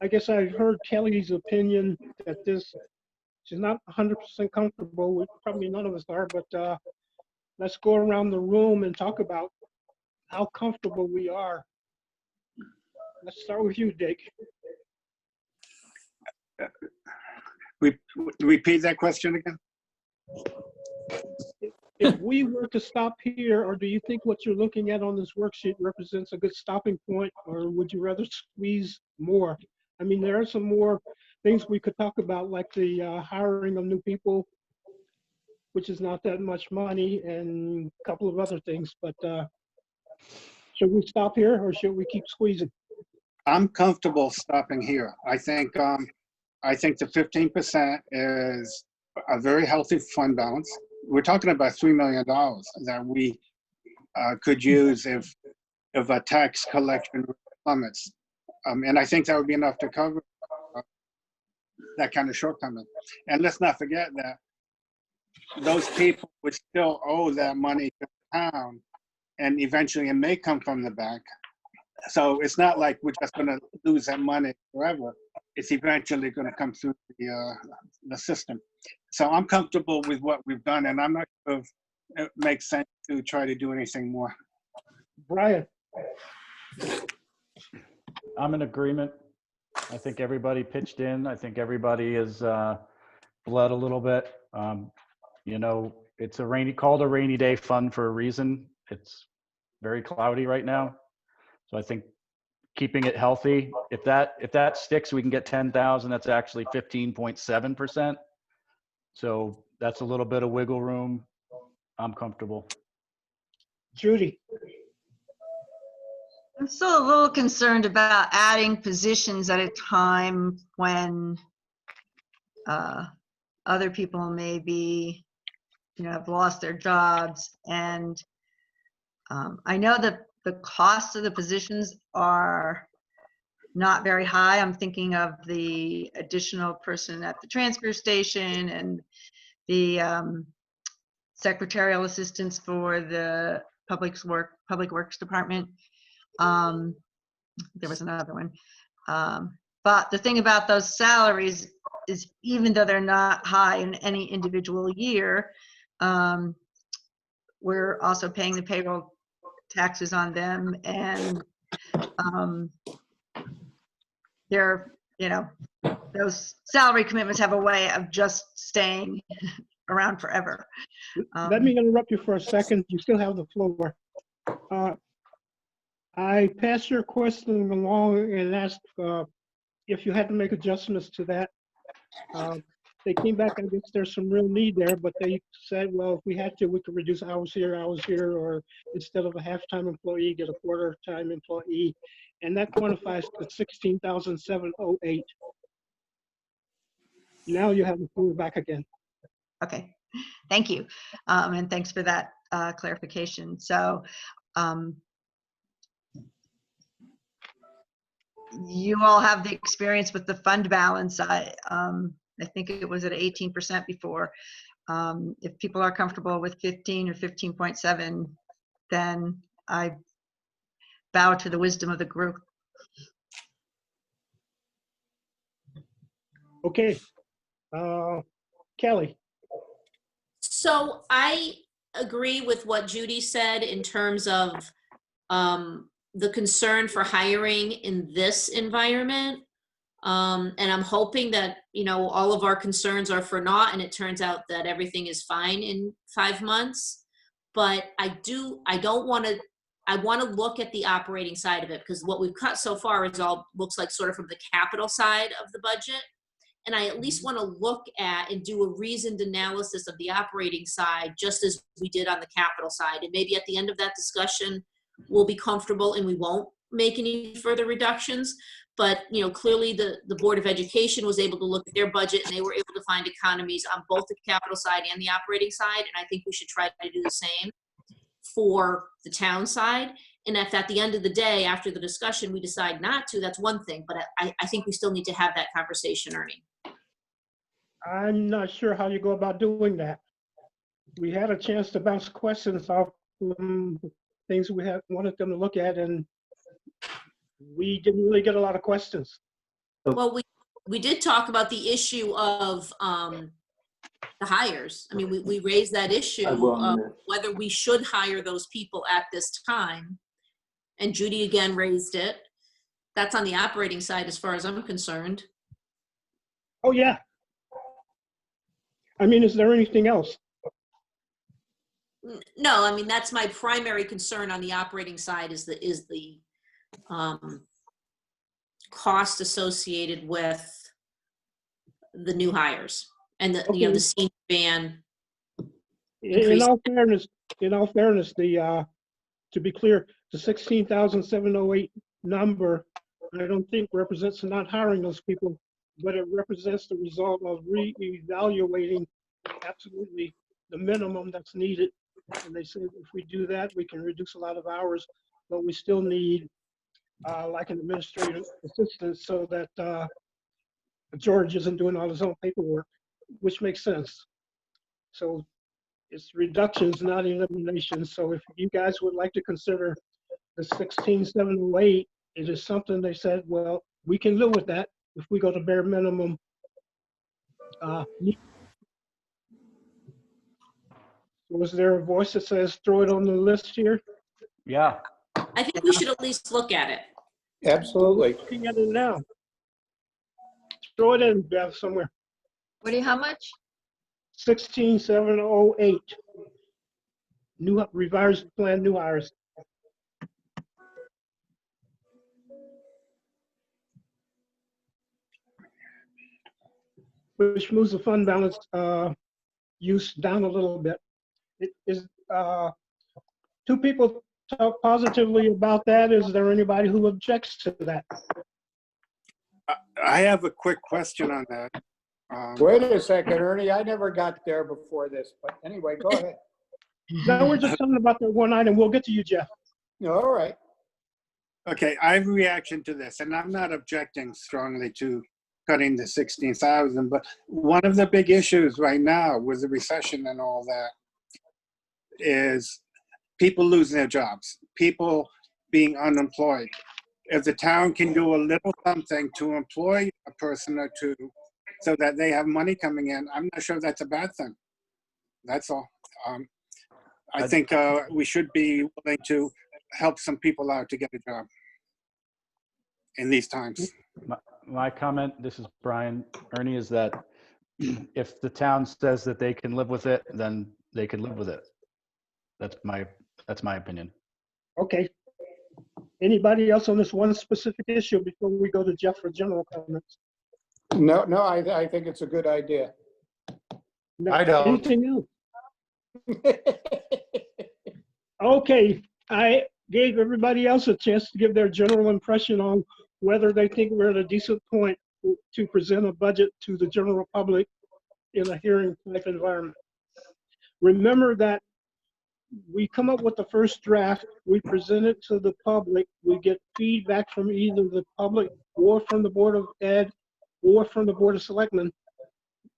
guess I've heard Kelly's opinion that she's not 100% comfortable. Probably none of us are, but let's go around the room and talk about how comfortable we are. Let's start with you, Dick. Repeat that question again. if we were to stop here, or do you think what you're looking at on this worksheet represents a good stopping point, or would you rather squeeze more? I mean, there are some more things we could talk about, like the hiring of new people, which is not that much money, and a couple of other things, but should we stop here or should we keep squeezing? I'm comfortable stopping here. I think the 15% is a very healthy fund balance. We're talking about $3 million that we could use if a tax collection plummets. And I think that would be enough to cover that kind of shortcoming. And let's not forget that those people would still owe that money to the town, and eventually it may come from the bank. So it's not like we're just going to lose that money forever. It's eventually going to come through the system. So I'm comfortable with what we've done, and I'm not sure if it makes sense to try to do anything more. Brian? I'm in agreement. I think everybody pitched in. I think everybody has bled a little bit. You know, it's called a rainy day fund for a reason. It's very cloudy right now. So I think keeping it healthy, if that sticks, we can get 10,000. That's actually 15.7%. So that's a little bit of wiggle room. I'm comfortable. Judy? I'm still a little concerned about adding positions at a time when other people maybe, have lost their jobs. And I know that the costs of the positions are not very high. I'm thinking of the additional person at the transfer station and the secretarial assistants for the Public Works Department. There was another one. But the thing about those salaries is, even though they're not high in any individual year, we're also paying the payroll taxes on them, and they're, those salary commitments have a way of just staying around forever. Let me interrupt you for a second. You still have the floor. I passed your question along and asked if you had to make adjustments to that. They came back, I guess there's some real need there, but they said, well, if we had to, we could reduce hours here, or instead of a half-time employee, get a quarter-time employee. And that quantifies to 16,708. Now you have the floor back again. Okay, thank you. And thanks for that clarification. So you all have the experience with the fund balance. I think it was at 18% before. If people are comfortable with 15 or 15.7, then I bow to the wisdom of the group. Okay, Kelly. So I agree with what Judy said in terms of the concern for hiring in this environment. And I'm hoping that, all of our concerns are for naught, and it turns out that everything is fine in 5 months. But I want to look at the operating side of it, because what we've cut so far is all looks like sort of from the capital side of the budget. And I at least want to look at and do a reasoned analysis of the operating side, just as we did on the capital side. And maybe at the end of that discussion, we'll be comfortable and we won't make any further reductions. But, clearly the Board of Education was able to look at their budget, and they were able to find economies on both the capital side and the operating side. And I think we should try to do the same for the town side. And if at the end of the day, after the discussion, we decide not to, that's one thing. But I think we still need to have that conversation, Ernie. I'm not sure how you go about doing that. We had a chance to bounce questions off things we wanted them to look at, and we didn't really get a lot of questions. Well, we did talk about the issue of the hires. I mean, we raised that issue of whether we should hire those people at this time. And Judy again raised it. That's on the operating side as far as I'm concerned. Oh, yeah. I mean, is there anything else? No, I mean, that's my primary concern on the operating side is the cost associated with the new hires and the, you know, the senior van. In Increase. in all fairness, to be clear, the 16,708 number, I don't think represents not hiring those people, but it represents the result of reevaluating absolutely the minimum that's needed. And they said if we do that, we can reduce a lot of hours, but we still need like an administrative assistant so that George isn't doing all his own paperwork, which makes sense. So it's reductions, not eliminations. So if you guys would like to consider the 16,708, it is something they said, well, we can live with that if we go to bare minimum. Was there a voice that says throw it on the list here? Yeah. I think we should at least look at it. Absolutely. Looking at it now. Throw it in, Bev, somewhere. What do you, how much? 16,708. New revised plan, new hires. Which moves the fund balance use down a little bit. It is two people talk positively about that. Is there anybody who objects to that? I have a quick question on that. Wait a second, Ernie, I never got there before this, but anyway, go ahead. No, we're just talking about that one item. We'll get to you, Jeff. All right. Okay, I have a reaction to this, and I'm not objecting strongly to cutting the 16,000, but one of the big issues right now with the recession and all that is people losing their jobs, people being unemployed. If the town can do a little something to employ a person or two so that they have money coming in, I'm not sure that's a bad thing. That's all. I think we should be willing to help some people out to get a job in these times. My comment, this is Brian, Ernie, is that if the town says that they can live with it, then they can live with it. That's my opinion. Okay. Anybody else on this one specific issue before we go to Jeff for general comments? No, I think it's a good idea. No, I don't. anything else? Okay, I gave everybody else a chance to give their general impression on whether they think we're at a decent point to present a budget to the general public in a hearing type environment. Remember that we come up with the first draft, we present it to the public, we get feedback from either the public or from the Board of Ed or from the Board of Selectmen,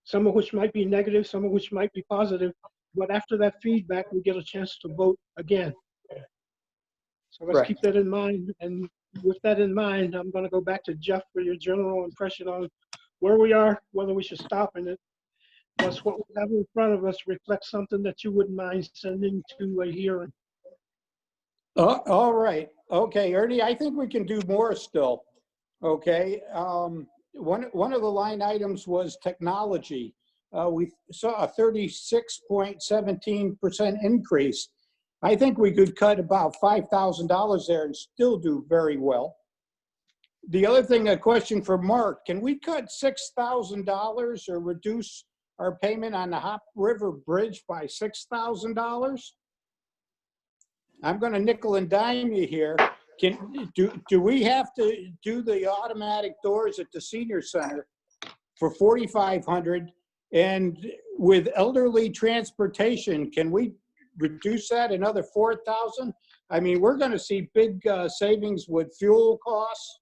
some of which might be negative, some of which might be positive. But after that feedback, we get a chance to vote again. So let's Right. keep that in mind. And with that in mind, I'm going to go back to Jeff for your general impression on where we are, whether we should stop in it. Does what we have in front of us reflect something that you wouldn't mind sending to a hearing? All right. Okay, Ernie, I think we can do more still. Okay. One of the line items was technology. We saw a 36.17% increase. I think we could cut about $5,000 there and still do very well. The other thing, a question for Mark, can we cut $6,000 or reduce our payment on the Hop River Bridge by $6,000? I'm going to nickel and dime you here. Do we have to do the automatic doors at the senior center for $4,500? And with elderly transportation, can we reduce that another $4,000? I mean, we're going to see big savings with fuel costs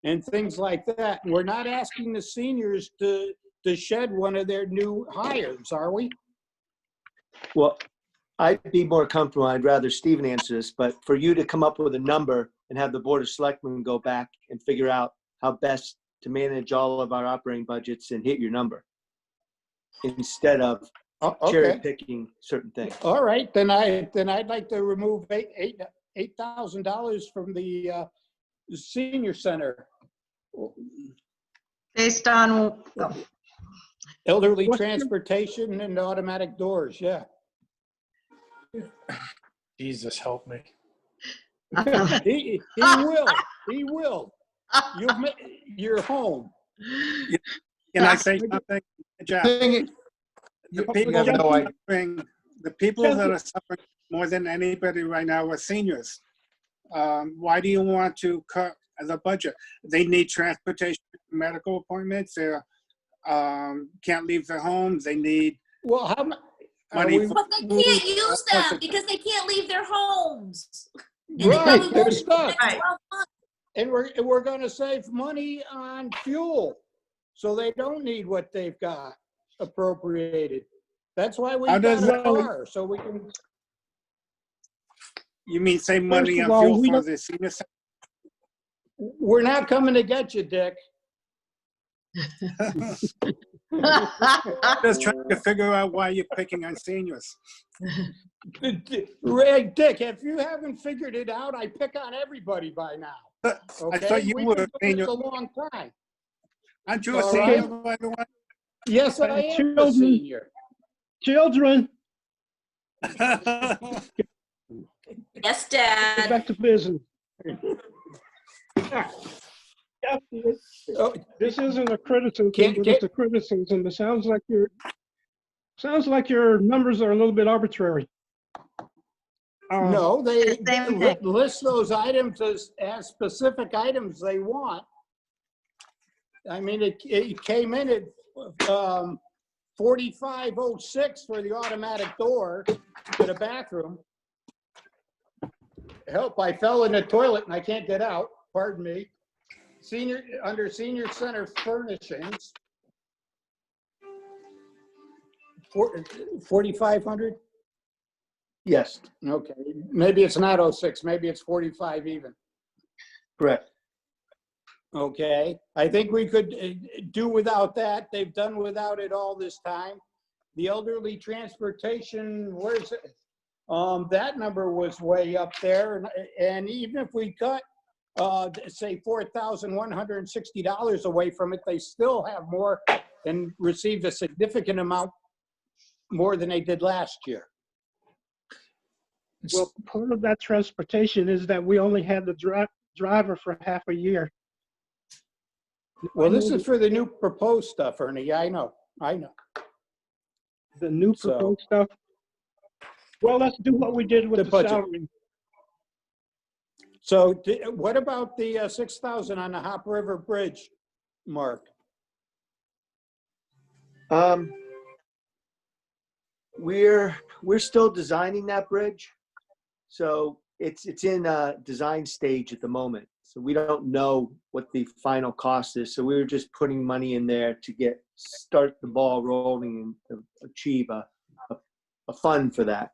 and things like that. We're not asking the seniors to shed one of their new hires, are we? Well, I'd be more comfortable, I'd rather Stephen answer this, but for you to come up with a number and have the Board of Selectmen go back and figure out how best to manage all of our operating budgets and hit your number, instead of cherry Okay. picking certain things. All right, then I'd like to remove $8,000 from the senior center. Based on, Elderly What's your- transportation and automatic doors, yeah. Jesus, help me. He will. He will. You're home. Can I say something, Jeff? Thing- The You people have that no are idea. suffering, the people that are suffering more than anybody right now are seniors. Why do you want to cut the budget? They need transportation, medical appointments. They can't leave their homes. They need Well, how much? money. But they can't use them because they can't leave their homes. And they Right, probably they're won't for the stuck. next Right. 12 months. And we're gonna save money on fuel. So they don't need what they've got appropriated. That's why we How got does a that- car, so we can, You mean save First money of on all, fuel we for don't- the senior center? we're not coming to get you, Dick. Just trying to figure out why you're picking on seniors. Ray, Dick, if you haven't figured it out, I pick on everybody by now. I Okay? thought you We've were been a doing senior. this a long time. Aren't you a All senior, right. by the way? Yes, I am a Children. senior. Children, Yes, get Dad. back to business. Oh, This isn't a criticism, Can't but get- it's a criticism. It sounds like your numbers are a little bit arbitrary. No, they Same thing. list those items as specific items they want. I mean, it came in at 4506 for the automatic door to the bathroom. Help, I fell in the toilet and I can't get out, pardon me. Under senior center furnishings. 4,500? Yes, Okay, maybe it's not 06, maybe it's 45 even. correct. Okay, I think we could do without that. They've done without it all this time. The elderly transportation, where's it? That number was way up there, and even if we cut, say $4,160 away from it, they still have more and received a significant amount more than they did last year. Well, part of that transportation is that we only had the driver for half a year. Well, this is for the new proposed stuff, Ernie. Yeah, I know. The new So- proposed stuff. Well, let's do what we did with The the budget. salary. So what about the 6,000 on the Hop River Bridge, Mark? We're still designing that bridge. So it's in a design stage at the moment. So we don't know what the final cost is. So we were just putting money in there to start the ball rolling and achieve a fund for that.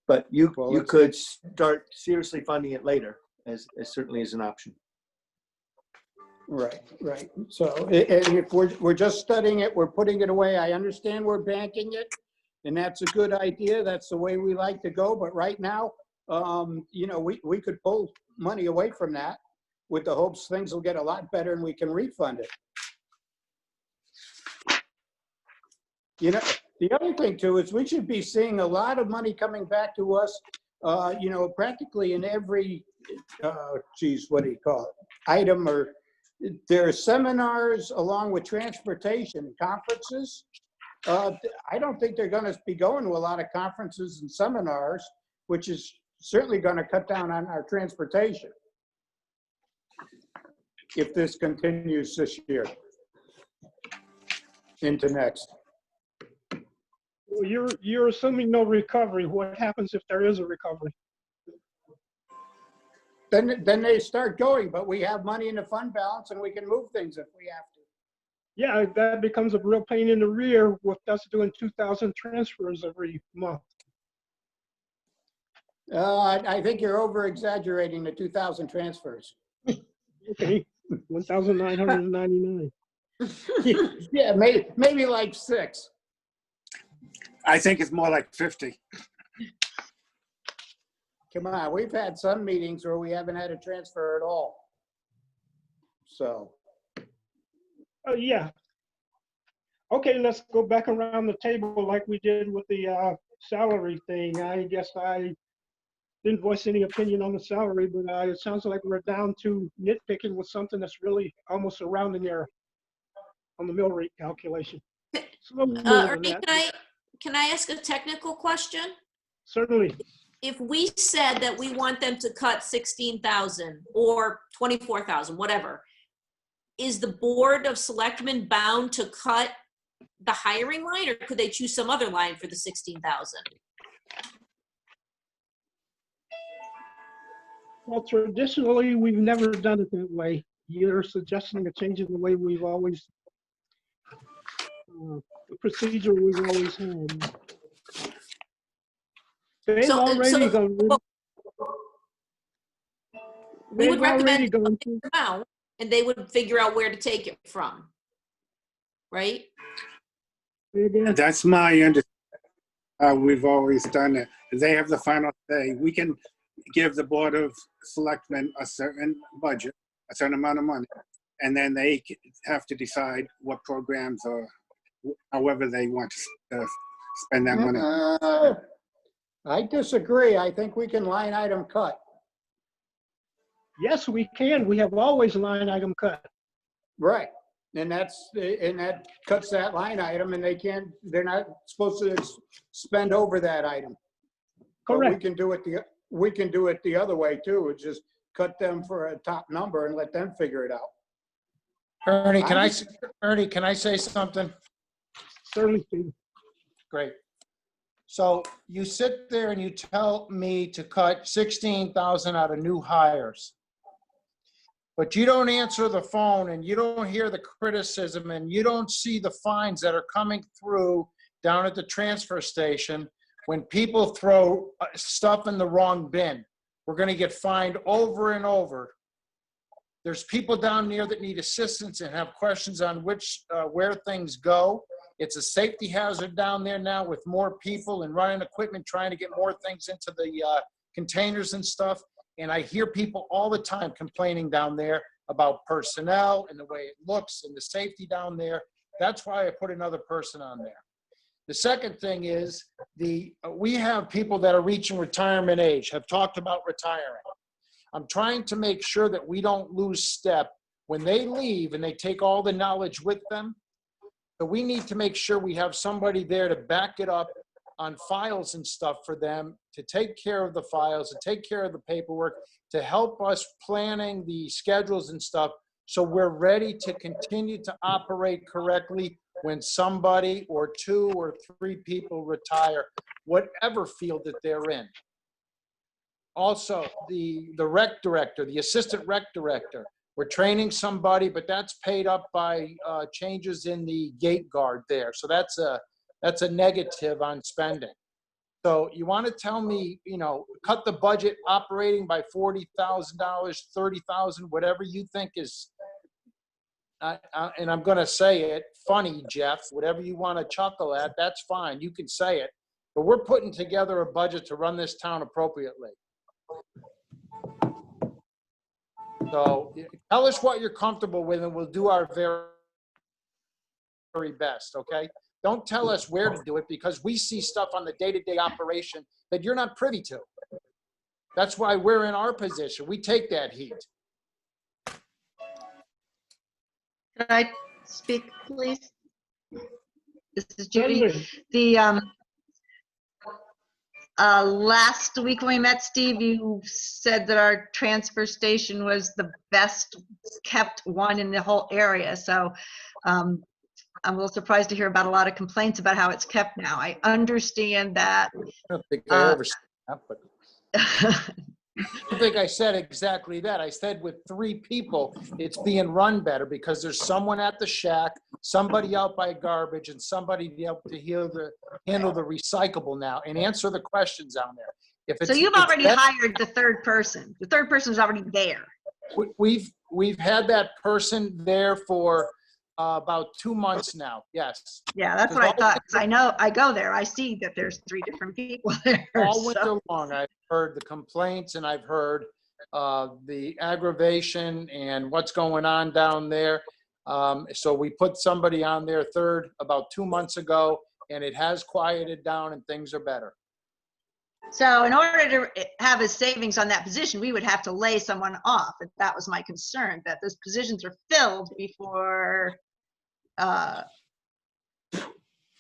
But you could start seriously funding it later, as certainly as an option. Right. So, and if we're just studying it, we're putting it away. I understand we're banking it, and that's a good idea. That's the way we like to go. But right now, we could pull money away from that with the hopes things will get a lot better and we can refund it. The other thing too is we should be seeing a lot of money coming back to us, practically in every, what do you call it? Item, or there are seminars along with transportation conferences. I don't think they're going to be going to a lot of conferences and seminars, which is certainly going to cut down on our transportation if this continues this year into next. Well, you're assuming no recovery. What happens if there is a recovery? Then they start going, but we have money in the fund balance and we can move things if we have to. Yeah, that becomes a real pain in the rear with us doing 2,000 transfers every month. I think you're over exaggerating the 2,000 transfers. Okay, 1,999. Yeah, maybe like 6. I think it's more like 50. Come on, we've had some meetings where we haven't had a transfer at all. So, Yeah. Okay, let's go back around the table like we did with the salary thing. I guess I didn't voice any opinion on the salary, but it sounds like we're down to nitpicking with something that's really almost a rounding error on the mill rate calculation. It's a little more than Ernie, that. can I ask a technical question? Certainly. If we said that we want them to cut 16,000 or 24,000, whatever, is the Board of Selectmen bound to cut the hiring line, or could they choose some other line for the 16,000? Well, traditionally, we've never done it that way. You're suggesting a change in the way we've always, the procedure we've always had. They've already gone. We would recommend gone an amount, and they would figure out where to take it from, right? That's my understanding. We've always done it. They have the final say. We can give the Board of Selectmen a certain budget, a certain amount of money, and then they have to decide what programs or however they want to spend that money. I disagree. I think we can line item cut. Yes, we can. We have always line item cut. Right. And that cuts that line item, and they're not supposed to spend over that item. But Correct. we can do it the other way too. It's just cut them for a top number and let them figure it out. Ernie, can I say something? Certainly, Steve. Great. So you sit there and you tell me to cut 16,000 out of new hires, but you don't answer the phone and you don't hear the criticism and you don't see the fines that are coming through down at the transfer station when people throw stuff in the wrong bin. We're going to get fined over and over. There's people down there that need assistance and have questions on where things go. It's a safety hazard down there now with more people and running equipment, trying to get more things into the containers and stuff. And I hear people all the time complaining down there about personnel and the way it looks and the safety down there. That's why I put another person on there. The second thing is we have people that are reaching retirement age, have talked about retiring. I'm trying to make sure that we don't lose step when they leave and they take all the knowledge with them. So we need to make sure we have somebody there to back it up on files and stuff for them, to take care of the files, to take care of the paperwork, to help us planning the schedules and stuff, so we're ready to continue to operate correctly when somebody or 2 or 3 people retire, whatever field that they're in. Also, the rec director, the assistant rec director, we're training somebody, but that's paid up by changes in the gate guard there. So that's a negative on spending. So you want to tell me, cut the budget operating by $40,000, $30,000, whatever you think is, and I'm going to say it, funny, Jeff, whatever you want to chuckle at, that's fine. You can say it. But we're putting together a budget to run this town appropriately. So tell us what you're comfortable with, and we'll do our very, very best, okay? Don't tell us where to do it, because we see stuff on the day-to-day operation that you're not privy to. That's why we're in our position. We take that heat. Can I speak, please? This is Judy. The last week when we met, Steve, you said that our transfer station was the best kept one in the whole area. So I'm a little surprised to hear about a lot of complaints about how it's kept now. I understand that. I don't think I ever said that, but I don't think I said exactly that. I said with 3 people, it's being run better because there's someone at the shack, somebody out by garbage, and somebody to be able to handle the recyclable now and answer the questions down there. If it's, so you've already hired the third person. The third person's already there. We've had that person there for about 2 months now. Yes. Yeah, that's what I thought. I know, I go there. I see that there's 3 different people there. All winter long, I've heard the complaints and I've heard the aggravation and what's going on down there. So we put somebody on there third about 2 months ago, and it has quieted down and things are better. So in order to have a savings on that position, we would have to lay someone off. And that was my concern, that those positions are filled before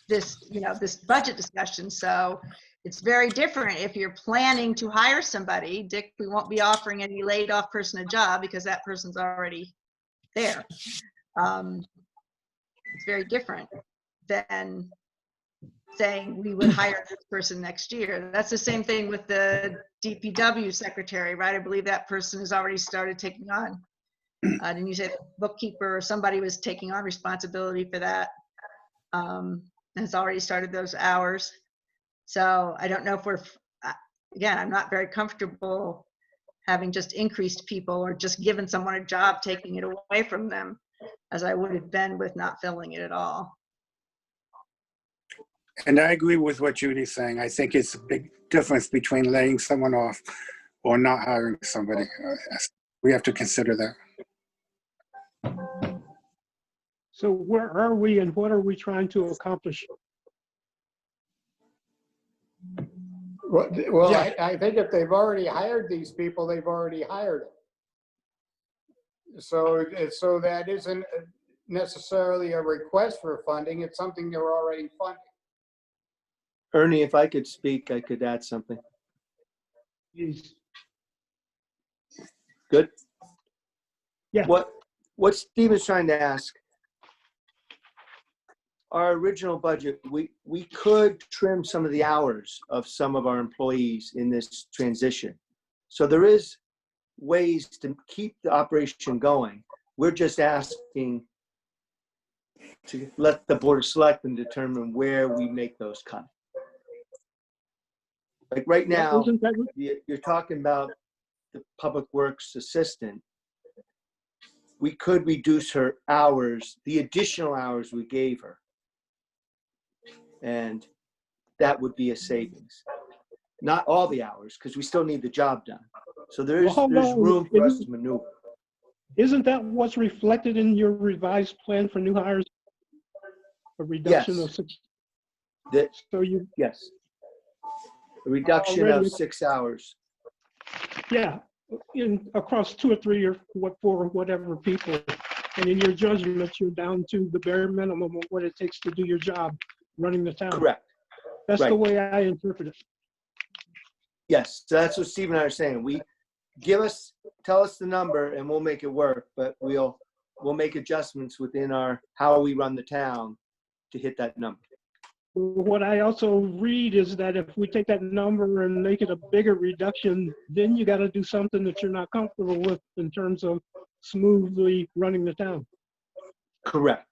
this, this budget discussion. So it's very different if you're planning to hire somebody. Dick, we won't be offering any laid off person a job because that person's already there. It's very different than saying we would hire this person next year. That's the same thing with the DPW secretary, right? I believe that person has already started taking on. Didn't you say the bookkeeper or somebody was taking on responsibility for that? And has already started those hours. So I don't know if again, I'm not very comfortable having just increased people or just given someone a job, taking it away from them, as I would have been with not filling it at all. And I agree with what Judy's saying. I think it's a big difference between laying someone off or not hiring somebody. We have to consider that. So where are we and what are we trying to accomplish? Well, I think if they've already hired these people, they've already hired them. So that isn't necessarily a request for funding. It's something they're already funding. Ernie, if I could speak, I could add something. Please. Good? Yeah. What Steve is trying to ask, our original budget, we could trim some of the hours of some of our employees in this transition. So there is ways to keep the operation going. We're just asking to let the Board of Selectmen determine where we make those cuts. Like right now, you're talking about the Public Works assistant. We could reduce her hours, the additional hours we gave her. And that would be a savings. Not all the hours, because we still need the job done. So there's room for us to maneuver. Isn't that what's reflected in your revised plan for new hires? A reduction of 6? Yes. A reduction of 6 hours. Yeah, across 2 or 3 or 4 or whatever people. And in your judgment, you're down to the bare minimum of what it takes to do your job running the town. Correct. That's the way I interpret it. Yes, so that's what Steve and I are saying. Tell us the number and we'll make it work, but we'll make adjustments within how we run the town to hit that number. What I also read is that if we take that number and make it a bigger reduction, then you got to do something that you're not comfortable with in terms of smoothly running the town. Correct.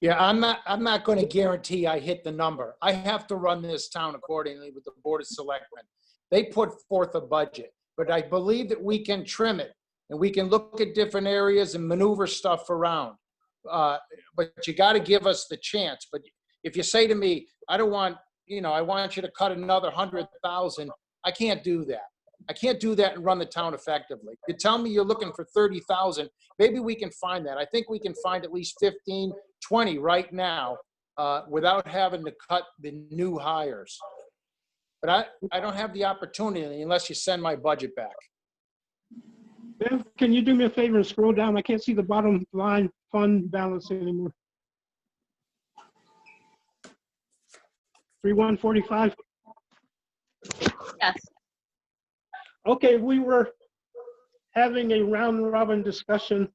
Yeah, I'm not going to guarantee I hit the number. I have to run this town accordingly with the Board of Selectmen. They put forth a budget, but I believe that we can trim it and we can look at different areas and maneuver stuff around. But you got to give us the chance. But if you say to me, I want you to cut another 100,000, I can't do that. I can't do that and run the town effectively. You tell me you're looking for 30,000, maybe we can find that. I think we can find at least 15, 20 right now without having to cut the new hires. But I don't have the opportunity unless you send my budget back. Bev, can you do me a favor and scroll down? I can't see the bottom line fund balance anymore. 3145. Yes. Okay, we were having a round robin discussion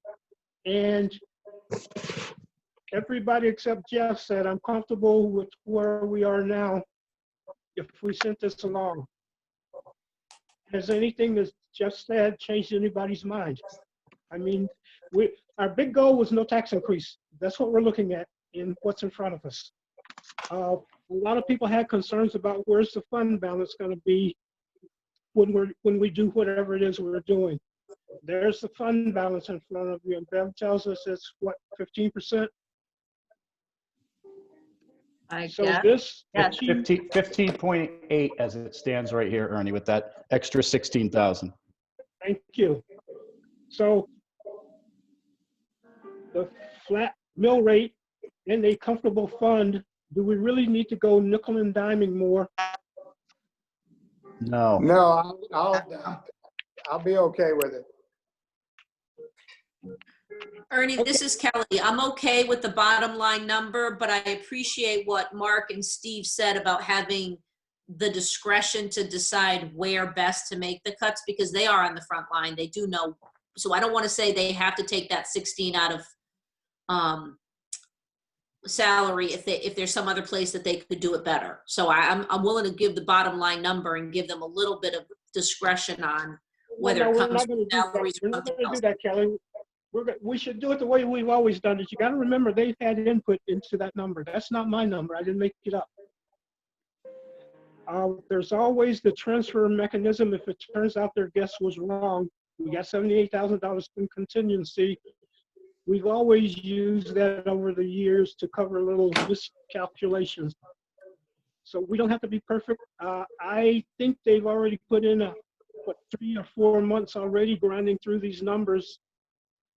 and everybody except Jeff said, I'm comfortable with where we are now if we sent this along. Has anything that Jeff said changed anybody's mind? I mean, our big goal was no tax increase. That's what we're looking at in what's in front of us. A lot of people had concerns about where's the fund balance going to be when we do whatever it is we're doing. There's the fund balance in front of you, and Bev tells us it's what, 15%? So this 15.8 as it stands right here, Ernie, with that extra 16,000. Thank you. So the flat mill rate and a comfortable fund, do we really need to go nickel and diming more? No. No, I'll be okay with it. Ernie, this is Kelly. I'm okay with the bottom line number, but I appreciate what Mark and Steve said about having the discretion to decide where best to make the cuts, because they are on the front line. They do know. So I don't want to say they have to take that 16 out of salary if there's some other place that they could do it better. So I'm willing to give the bottom line number and give them a little bit of discretion on whether No, it we're comes not from gonna do that. salaries We're or not something gonna do else. that, Kelly. We should do it the way we've always done it. You gotta remember, they've had input into that number. That's not my number. I didn't make it up. There's always the transfer mechanism if it turns out their guess was wrong. We got $78,000 in contingency. We've always used that over the years to cover little miscalculations. So we don't have to be perfect. I think they've already put in 3 or 4 months already grinding through these numbers.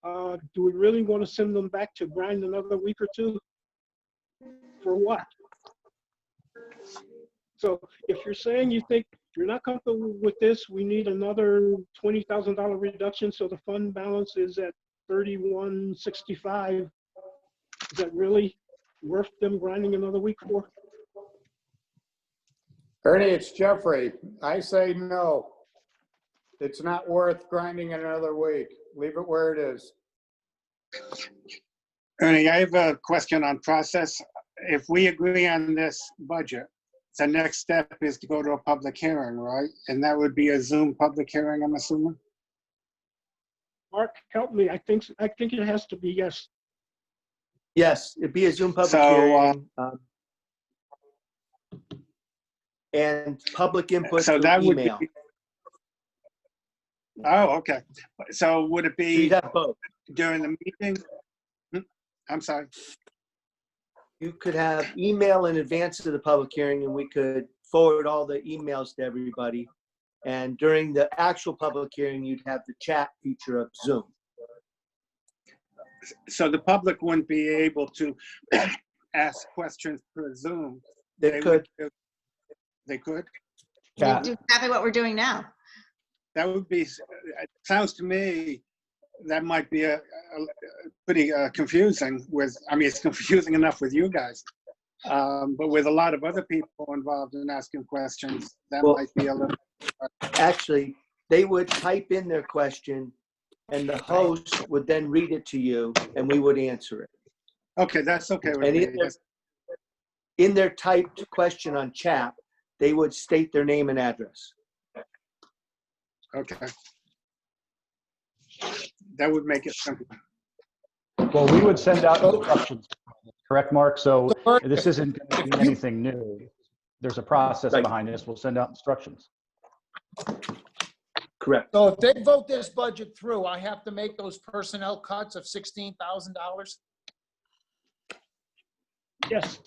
Do we really want to send them back to grind another week or two? For what? So if you're saying you think you're not comfortable with this, we need another $20,000 reduction so the fund balance is at 3165. Is that really worth them grinding another week for? Ernie, it's Jeffrey. I say no. It's not worth grinding another week. Leave it where it is. Ernie, I have a question on process. If we agree on this budget, the next step is to go to a public hearing, right? And that would be a Zoom public hearing, I'm assuming? Mark, help me. I think it has to be, yes. Yes, it'd be a Zoom public So, hearing. And public input So through that would email. be. Oh, okay. So would it So you'd be have both. during the meeting? I'm sorry. You could have email in advance of the public hearing, and we could forward all the emails to everybody. And during the actual public hearing, you'd have the chat feature of Zoom. So the public wouldn't be able to ask questions through Zoom. They could. They could? We do exactly what we're doing now. That would be, it sounds to me, that might be a pretty confusing with, I mean, it's confusing enough with you guys. But with a lot of other people involved in asking questions, that Well, might be a little. Actually, they would type in their question, and the host would then read it to you, and we would answer it. Okay, that's okay with And me. in their typed question on chat, they would state their name and address. Okay. That would make it simple. Well, we would send out instructions, correct, Mark? So this isn't going to be anything new. There's a process Right. behind this. We'll send out instructions. Correct. So if they vote this budget through, I have to make those personnel cuts of $16,000? Yes.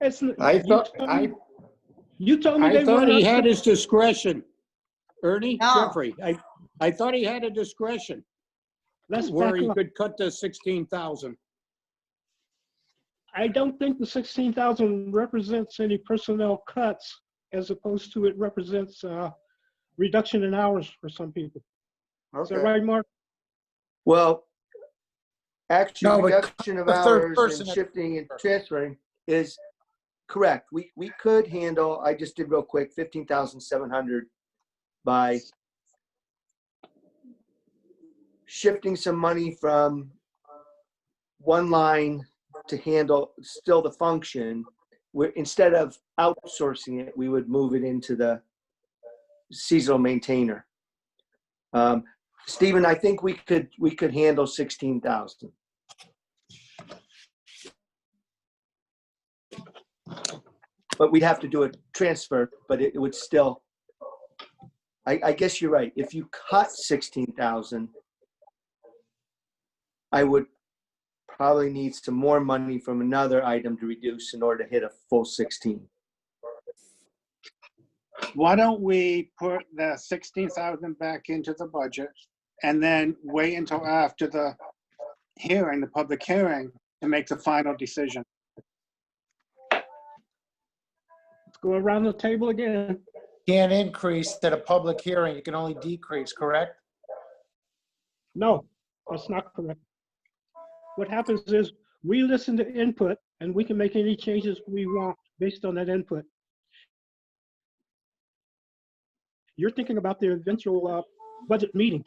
You told me I they thought were he not- had his discretion. Ernie, No. Jeffrey, I thought he had a discretion Let's where back he up. could cut to 16,000. I don't think the 16,000 represents any personnel cuts as opposed to it represents reduction in hours for some people. Is that Okay. right, Mark? Well, actually, No, but reduction of the third hours person and at- shifting and transferring is correct. We could handle, I just did real quick, 15,700 by shifting some money from one line to handle still the function. Instead of outsourcing it, we would move it into the seasonal maintainer. Stephen, I think we could handle 16,000. But we'd have to do a transfer, but it would still, I guess you're right. If you cut 16,000, I would probably need some more money from another item to reduce in order to hit a full 16. Why don't we put the 16,000 back into the budget and then wait until after the hearing, the public hearing, to make the final decision. Let's go around the table again. Can't increase at a public hearing, you can only decrease, correct? No, that's not correct. What happens is we listen to input and we can make any changes we want based on that input. You're thinking about the eventual budget meeting.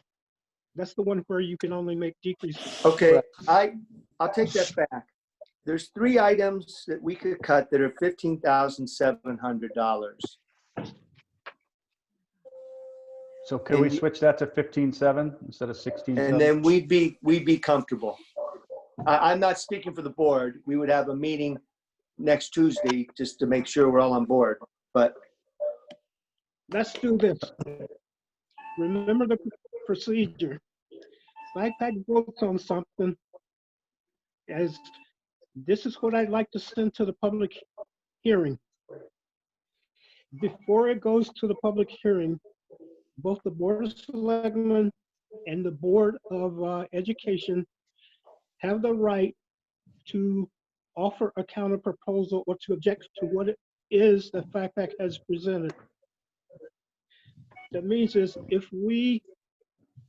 That's the one where you can only make decreases. Okay, I'll take that back. There's 3 items that we could cut that are $15,700. So could we And- switch that to 15.7 instead of 16.7? And then we'd be comfortable. I'm not speaking for the board. We would have a meeting next Tuesday just to make sure we're all on board. But Let's do this. Remember the procedure. FIPAC votes on something as this is what I'd like to send to the public hearing. Before it goes to the public hearing, both the Board of Selectmen and the Board of Education have the right to offer a counter proposal or to object to what it is that FIPAC has presented. That means is if we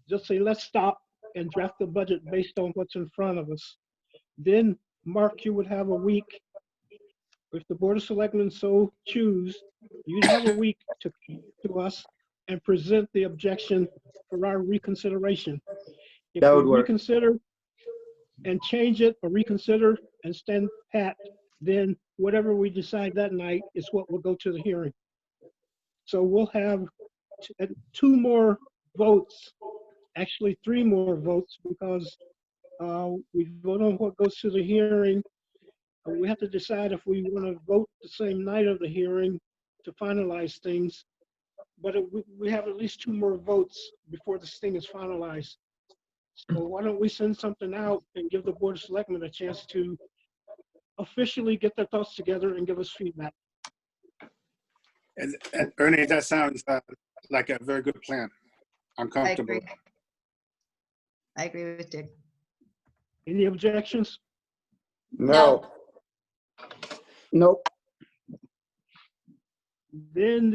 just say, let's stop and draft the budget based on what's in front of us, then Mark, you would have a week. If the Board of Selectmen so choose, you'd have a week to us and present the objection for our reconsideration. If That we would work. reconsider and change it or reconsider and stand pat, then whatever we decide that night is what will go to the hearing. So we'll have 2 more votes, actually 3 more votes, because we vote on what goes to the hearing. We have to decide if we want to vote the same night of the hearing to finalize things. But we have at least 2 more votes before this thing is finalized. So why don't we send something out and give the Board of Selectmen a chance to officially get their thoughts together and give us feedback. And Ernie, that sounds like a very good plan. I'm I comfortable. agree. I agree with Dick. Any objections? No. Nope. Then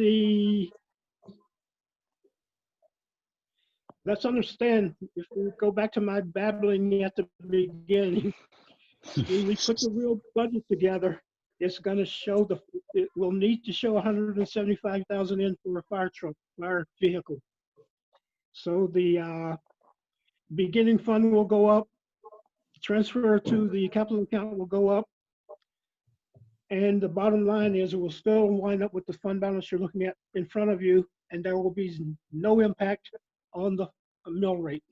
let's understand, if we go back to my babbling at the beginning, when we put the real budget together, it's going to show it will need to show 175,000 in for a fire truck, fire vehicle. So the beginning fund will go up, transfer to the capital account will go up, and the bottom line is it will still wind up with the fund balance you're looking at in front of you, and there will be no impact on the mill rate.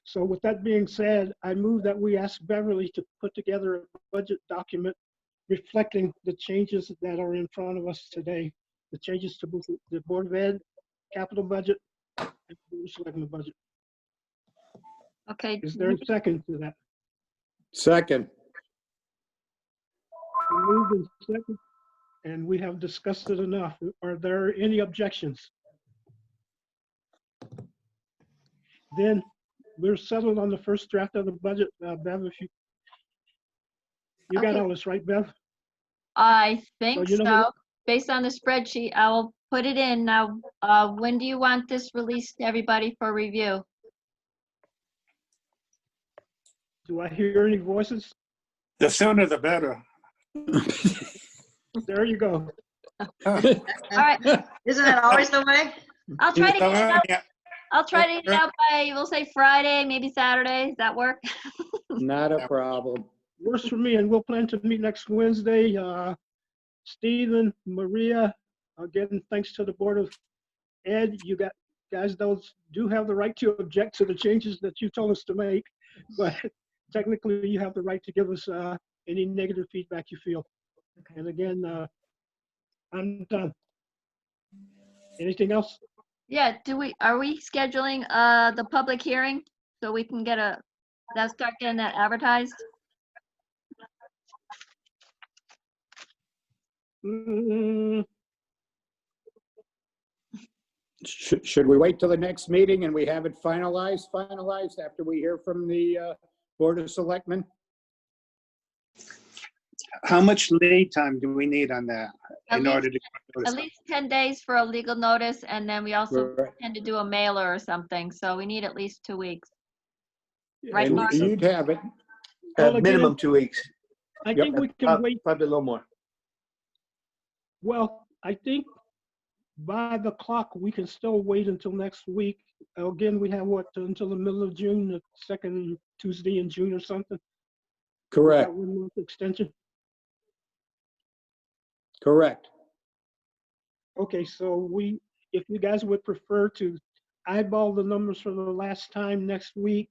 So with that being said, I move that we ask Beverly to put together a budget document reflecting the changes that are in front of us today, the changes to both the Board of Ed, capital budget, and the Selectmen budget. Okay. Is there a second to that? Second. We moved in second, and we have discussed it enough. Are there any objections? Then we're settled on the first draft of the budget. Bev, if you got Okay. all this right, Bev? I think you know so. Based on the spreadsheet, I will put it in now. When do you want this released to everybody for review? Do I hear any voices? The sooner the better. There you go. All right, Isn't that always the way? I'll try to get it out. Yeah. I'll try to get it out by, we'll say Friday, maybe Saturday. Does that work? Not a problem. Works for me, and we'll plan to meet next Wednesday. Stephen, Maria, again, thanks to the Board of Ed, you guys, those do have the right to object to the changes that you told us to make, but technically you have the right to give us any negative feedback you feel. And again, I'm done. Anything else? Yeah, are we scheduling the public hearing so we can start getting that advertised? Mm, Should we wait till the next meeting and we have it finalized after we hear from the Board of Selectmen? How much lead time do we need on that At in least- order to? At least 10 days for a legal notice, and then we also Right. tend to do a mailer or something, so we need at least 2 weeks. Right, And Mark? you'd have it. Well, again, Minimum 2 weeks. I think we can wait. Probably a little more. Well, I think by the clock, we can still wait until next week. Again, we have what, until the middle of June, the second Tuesday in June or something? Correct, That 1 month extension. correct. Okay, so if you guys would prefer to eyeball the numbers for the last time next week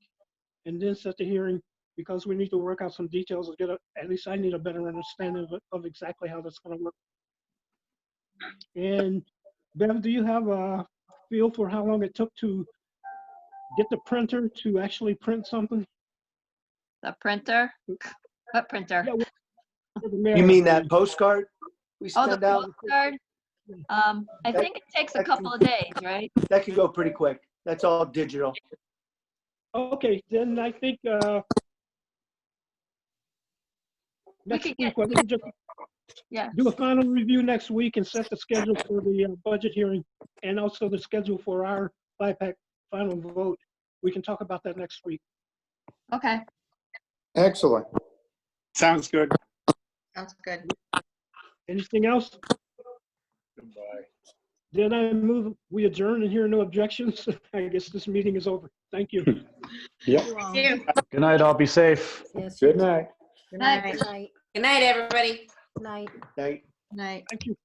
and then set the hearing, because we need to work out some details and at least I need a better understanding of exactly how that's gonna work. And Bev, do you have a feel for how long it took to get the printer to actually print something? The printer? What printer? Yeah, for the mail, You I mean that postcard we Oh, the send out? postcard? I think it takes a couple of days, right? That can go pretty quick. That's all digital. Okay, then I think next could week, why don't we just Yeah, do a final review next week and set the schedule for the budget hearing and also the schedule for our BiPAC final vote. We can talk about that next week. okay. Excellent. Sounds good. Sounds good. Anything else? Then I move, we adjourn and hear no objections. I guess this meeting is over. Thank you. Yep. Good night, all. Be safe. Yes, Good night. Good Night. night. Good night. Good night, everybody. Night. Night. Night. Thank you.